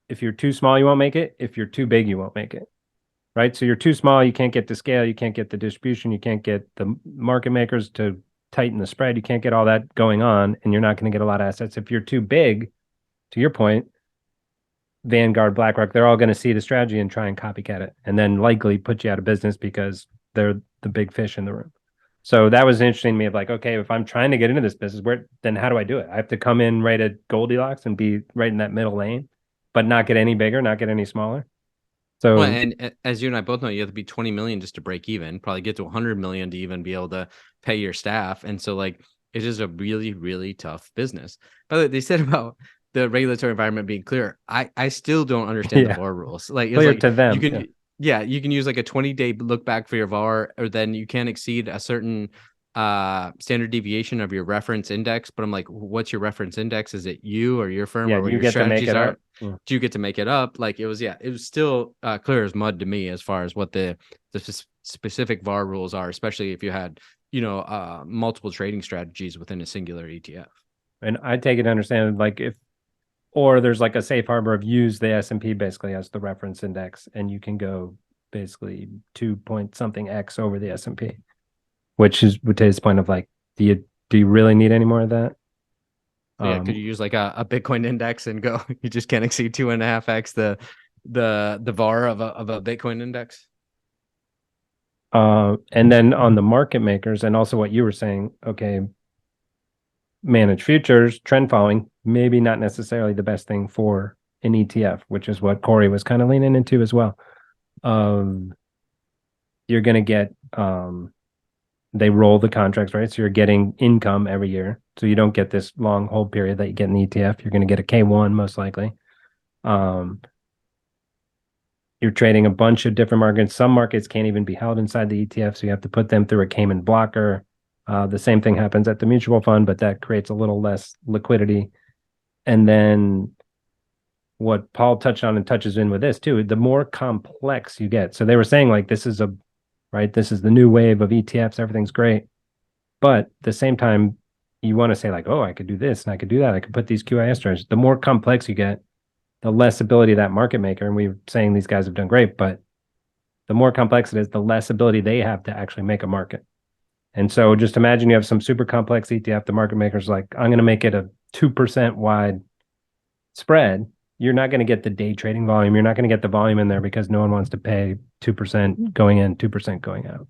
if you're too small, you won't make it. If you're too big, you won't make it. Right. So you're too small, you can't get to scale, you can't get the distribution, you can't get the market makers to tighten the spread, you can't get all that going on, and you're not going to get a lot of assets. If you're too big, to your point, Vanguard, BlackRock, they're all going to see the strategy and try and copycat it, and then likely put you out of business because they're the big fish in the room. So that was interesting to me, of like, okay, if I'm trying to get into this business, then how do I do it? I have to come in right at Goldilocks and be right in that middle lane, but not get any bigger, not get any smaller. So, well, and as you and I both know, you have to be 20 million just to break even, probably get to 100 million to even be able to pay your staff. And so, like, it is a really, really tough business. By the way, they said about the regulatory environment being clear. I still don't understand the VAR rules. Like, it's clear like to them. You can, you can use like a 20-day look back for your VAR, or then you can't exceed a certain standard deviation of your reference index. But I'm like, what's your reference index? Is it you or your firm, or what you your get to make strategies it are? up. Yeah. Do you get to make it up? Like, it was still clear as mud to me as far as what the specific VAR rules are, especially if you had multiple trading strategies within a singular ETF. And I take it to understand, like, or there's like a safe harbor of use the S&P basically as the reference index, and you can go basically 2 point something X over the S&P, which is to his point of like, do you really need any more of that? So yeah, could you use like a Bitcoin index and go? You just can't exceed 2.5x the VAR of a Bitcoin index. And then on the market makers, and also what you were saying, okay, manage futures, trend following, maybe not necessarily the best thing for an ETF, which is what Corey was kind of leaning into as well. You're going to get, they roll the contracts, right? So you're getting income every year. So you don't get this long hold period that you get in the ETF. You're going to get a K1 most likely. You're trading a bunch of different markets. Some markets can't even be held inside the ETF, so you have to put them through a Cayman blocker. The same thing happens at the mutual fund, but that creates a little less liquidity. And then what Paul touched on and touches in with this too, the more complex you get. So they were saying like, this is the new wave of ETFs. Everything's great. But at the same time, you want to say like, oh, I could do this and I could do that. I could put these QIS strategies. The more complex you get, the less ability of that market maker. And we were saying these guys have done great, but the more complex it is, the less ability they have to actually make a market. And so just imagine you have some super complex ETF, the market maker's like, I'm going to make it a 2% wide spread. You're not going to get the day trading volume. You're not going to get the volume in there because no one wants to pay 2% going in, 2% going out.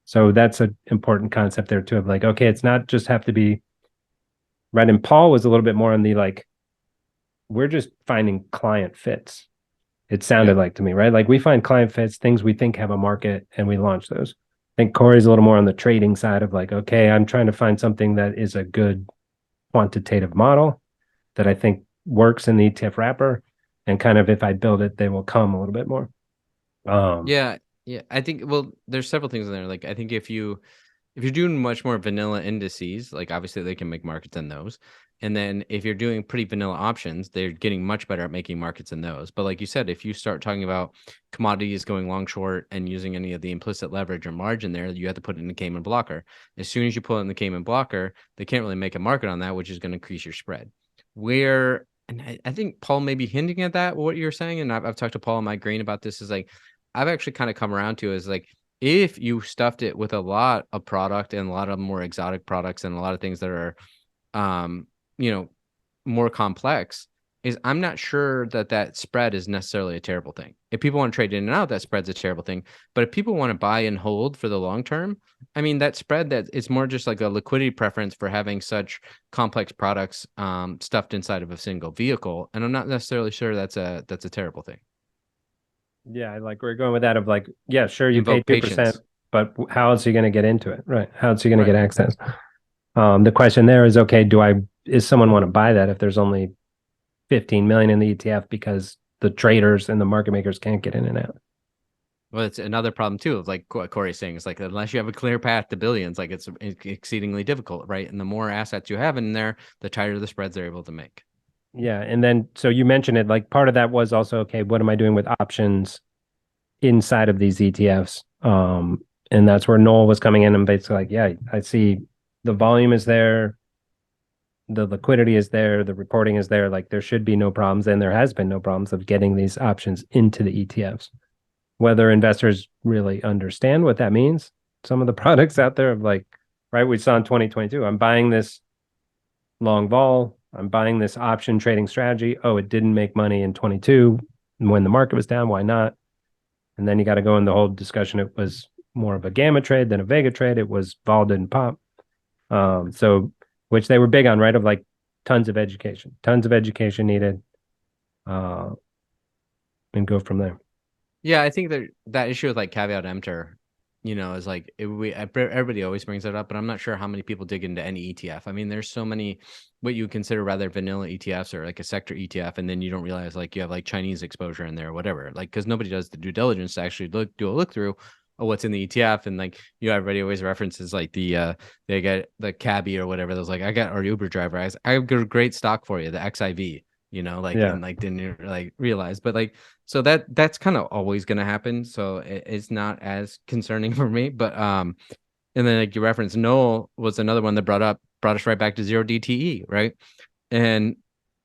So that's an important concept there too, of like, okay, it's not just have to be right. And Paul was a little bit more on the like, we're just finding client fits. It sounded like to me, right? Like we find client fits, things we think have a market, and we launch those. think Corey's a little more on the trading side of like, okay, I'm trying to find something that is a good quantitative model that I think works in the ETF wrapper. And kind of if I build it, they will come a little bit more. Yeah, yeah. I think there's several things in there. Like I think if you're doing much more vanilla indices, like obviously they can make markets in those. And then if you're doing pretty vanilla options, they're getting much better at making markets in those. But like you said, if you start talking about commodities going long short and using any of the implicit leverage or margin there, you have to put it in the Cayman blocker. As soon as you put it in the Cayman blocker, they can't really make a market on that, which is going to increase your spread. And I think Paul may be hinting at that, what you're saying. And I've talked to Paul and Mike Green about this, is like, I've actually kind of come around to is like, if you stuffed it with a lot of product and a lot of more exotic products and a lot of things that are, um, you know, more complex, is I'm not sure that spread is necessarily a terrible thing. If people want to trade in and out, that spread's a terrible thing. But if people want to buy and hold for the long term, I mean, that spread, that it's more just like a liquidity preference for having such complex products stuffed inside of a single vehicle. And I'm not necessarily sure that's a terrible thing. Yeah, like we're going with that of like, yeah, sure, you pay Invoke 2%, patience. but how else are you going to get into it? Right. How else are you going to Right. get access? The question there is, okay, is someone want to buy that if there's only 15 million in the ETF because the traders and the market makers can't get in and out? Well, it's another problem too, of like what Corey's saying. It's like, unless you have a clear path to billions, like it's exceedingly difficult, right? And the more assets you have in there, the tighter the spreads they're able to make. Yeah. And then, so you mentioned it, like part of that was also, okay, what am I doing with options inside of these ETFs? And that's where Noel was coming in and basically like, yeah, I see the volume is there, the liquidity is there, the reporting is there. Like there should be no problems, and there has been no problems of getting these options into the ETFs. Whether investors really understand what that means, some of the products out there of like, right, we saw in 2022, I'm buying this long vol, I'm buying this option trading strategy. Oh, it didn't make money in 22 when the market was down. Why not? And then you got to go in the whole discussion. It was more of a gamma trade than a Vega trade. It was vol didn't pop. So which they were big on, right? Of like tons of education needed, uh, and go from there. Yeah, I think that issue with like caveat emptor, is like everybody always brings that up, but I'm not sure how many people dig into any ETF. I mean, there's so many what you would consider rather vanilla ETFs or like a sector ETF, and then you don't realize like you have like Chinese exposure in there or whatever. Like because nobody does the due diligence to actually do a look through of what's in the ETF, and like everybody always references like they get the cabbie or whatever. There's like I got our Uber driver. I have a great stock for you, the XIV. Like Yeah. and like didn't like realize, but like. So that's kind of always going to happen. So it's not as concerning for me. But and then like you referenced, Noel was another one that brought us right back to zero DTE, right? And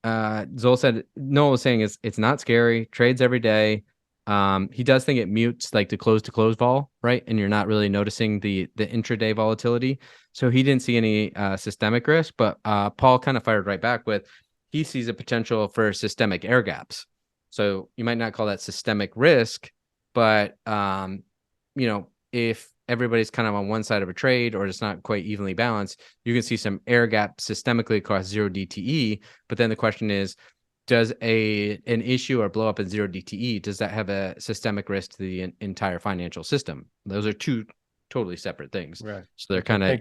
Zol said Noel was saying it's not scary. Trades every day. He does think it mutes like the close to close vol, right? And you're not really noticing the intraday volatility. So he didn't see any systemic risk. But Paul kind of fired right back with he sees a potential for systemic air gaps. So you might not call that systemic risk, but if everybody's kind of on one side of a trade or it's not quite evenly balanced, you can see some air gap systemically across zero DTE. But then the question is, does an issue or blow up in zero DTE, does that have a systemic risk to the entire financial system? Those are two totally separate things. Right. So they're kind of,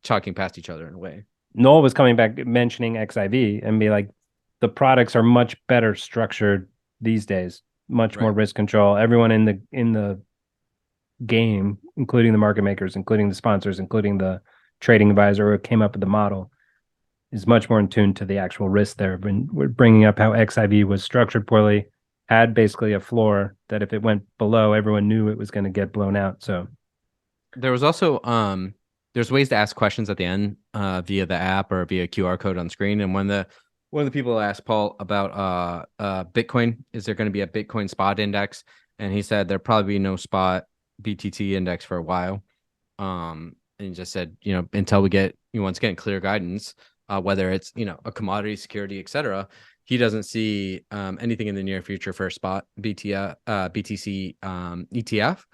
talking past each other in a way. Noel was coming back mentioning XIV and be like, the products are much better structured these days, much more risk control. Everyone in the game, including the market makers, including the sponsors, including the trading advisor who came up with the model, is much more in tune to the actual risk there. We're bringing up how XIV was structured poorly, had basically a floor that if it went below, everyone knew it was going to get blown out. So there was also there's ways to ask questions at the end via the app or via QR code on screen. And one of the people asked Paul about Bitcoin, is there going to be a Bitcoin spot index? And he said there'll probably be no spot BTT index for a while. And he just said, until we get once again clear guidance, whether it's a commodity, security, etc. He doesn't see anything in the near future for a spot BTC ETF.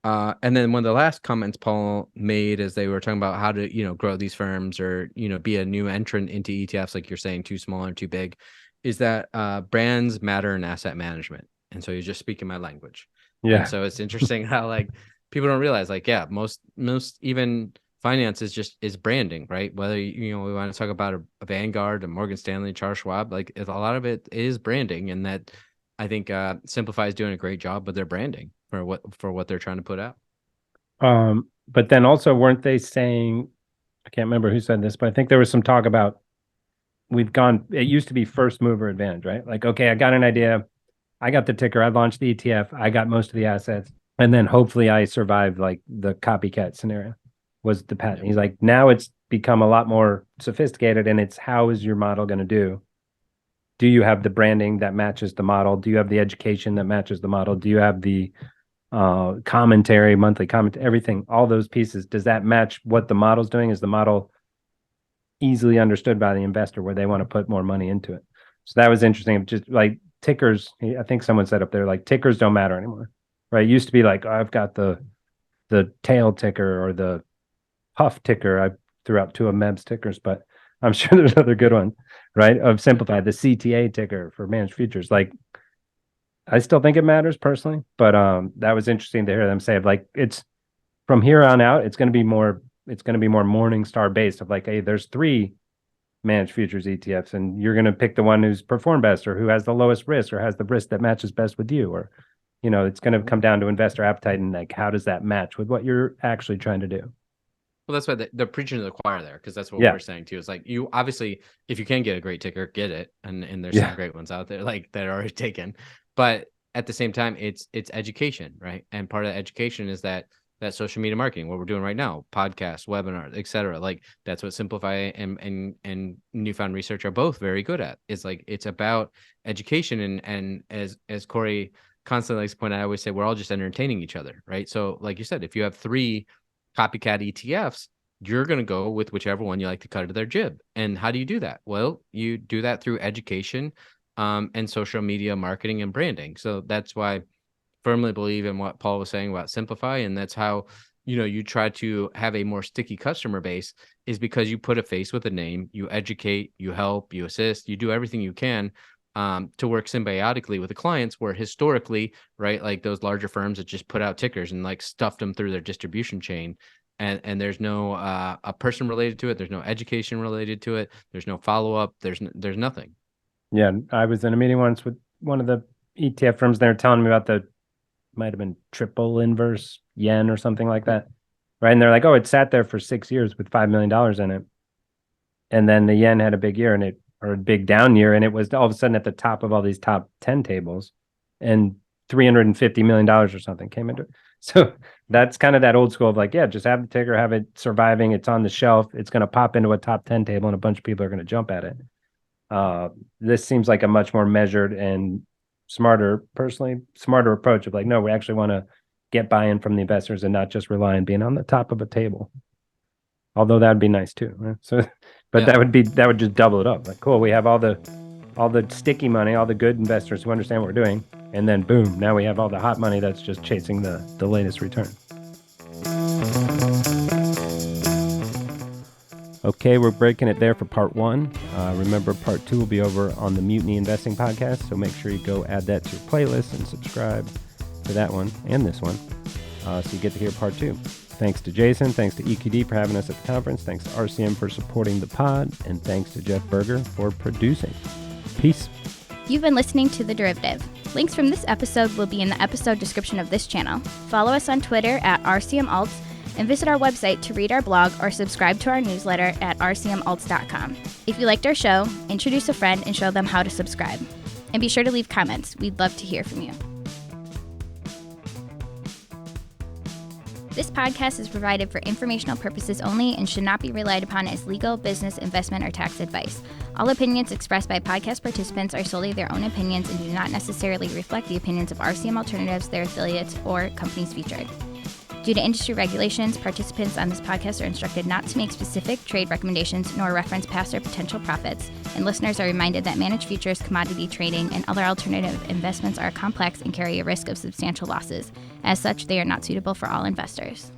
And then one of the last comments Paul made as they were talking about how to, grow these firms or, be a new entrant into ETFs, like you're saying, too small or too big, is that brands matter in asset management. And so you're just speaking my language. yeah, And so it's interesting how like people don't realize, like, yeah, most even finance is branding, right? Whether we want to talk about a Vanguard, a Morgan Stanley, Charles Schwab, like a lot of it is branding, and that I think Simplify is doing a great job with their branding for what they're trying to put out. But then also, weren't they saying, I can't remember who said this, but I think there was some talk about it used to be first mover advantage, right? Like, okay, I got an idea, I got the ticker, I launched the ETF, I got most of the assets, and then hopefully I survived like the copycat scenario was the patent. He's like, now it's become a lot more sophisticated, and it's how is your model going to do? Do you have the branding that matches the model? Do you have the education that matches the model? Do you have the commentary, monthly comment, everything, all those pieces? Does that match what the model's doing? Is the model easily understood by the investor where they want to put more money into it? So that was interesting. Just like tickers, I think someone said up there, like tickers don't matter anymore, right? It used to be like, oh, I've got the tail ticker or the puff ticker. I threw out 2 of Meb's tickers, but I'm sure there's other good ones, right? Of Simplify, the CTA ticker for managed futures. Like, I still think it matters personally, but that was interesting to hear them say, like, it's from here on out, it's going to be more Morningstar based, of like, hey, there's 3 managed futures ETFs, and you're going to pick the one who's performed best, or who has the lowest risk, or has the risk that matches best with you, or it's going to come down to investor appetite, and like, how does that match with what you're actually trying to do? Well, that's why they're preaching to the choir there, because that's what Yeah. we're saying too. It's like, you obviously, if you can get a great ticker, get it, and there's some great ones out there like that are already taken. But at the same time, it's education, right? And part of the education is that social media marketing, what we're doing right now, podcasts, webinars, etc. Like, that's what Simplify and Newfound Research are both very good at. It's like, it's about education, and as Corey constantly likes to point out, I always say we're all just entertaining each other, right? So like you said, if you have 3 copycat ETFs, you're going to go with whichever one you like to cut to their jib. And how do you do that? Well, you do that through education and social media marketing and branding. So that's why I firmly believe in what Paul was saying about Simplify. And that's how, you try to have a more sticky customer base, is because you put a face with a name, you educate, you help, you assist, you do everything you can to work symbiotically with the clients, where historically, right, like those larger firms that just put out tickers and like stuffed them through their distribution chain, and there's no a person related to it, there's no education related to it, there's no follow-up, there's nothing. Yeah, I was in a meeting once with one of the ETF firms. They were telling me about might have been triple inverse yen or something like that, right? And they're like, oh, it sat there for 6 years with $5 million in it, and then the yen had a big year, or a big down year, and it was all of a sudden at the top of all these top 10 tables, and $350 million or something came into it. So that's kind of that old school of like, yeah, just have the ticker, have it surviving, it's on the shelf, it's going to pop into a top 10 table, and a bunch of people are going to jump at it. This seems like a much more measured and smarter approach of like, no, we actually want to get buy-in from the investors and not just rely on being on the top of a table. Although that'd be nice too, right? So, but that would just double it up. Like, cool, we have all the sticky money, all the good investors who understand what we're doing, and then boom, now we have all the hot money that's just chasing the latest return. Okay, we're breaking it there for part 1. Remember, part 2 will be over on the Mutiny Investing podcast, so make sure you go add that to your playlist and subscribe to that one and this one, so you get to hear part 2. Thanks to Jason, thanks to EQD for having us at the conference, thanks to RCM for supporting the pod, and thanks to Jeff Berger for producing. Peace. You've been listening to The Derivative. Links from this episode will be in the episode description of this channel. Follow us on Twitter at RCMAlts, and visit our website to read our blog or subscribe to our newsletter at rcmalts.com. If you liked our show, introduce a friend and show them how to subscribe. And be sure to leave comments. We'd love to hear from you. This podcast is provided for informational purposes only and should not be relied upon as legal, business, investment, or tax advice. All opinions expressed by podcast participants are solely their own opinions and do not necessarily reflect the opinions of RCM Alternatives, their affiliates, or companies featured. Due to industry regulations, participants on this podcast are instructed not to make specific trade recommendations nor reference past or potential profits, and listeners are reminded that managed futures, commodity trading, and other alternative investments are complex and carry a risk of substantial losses. As such, they are not suitable for all investors.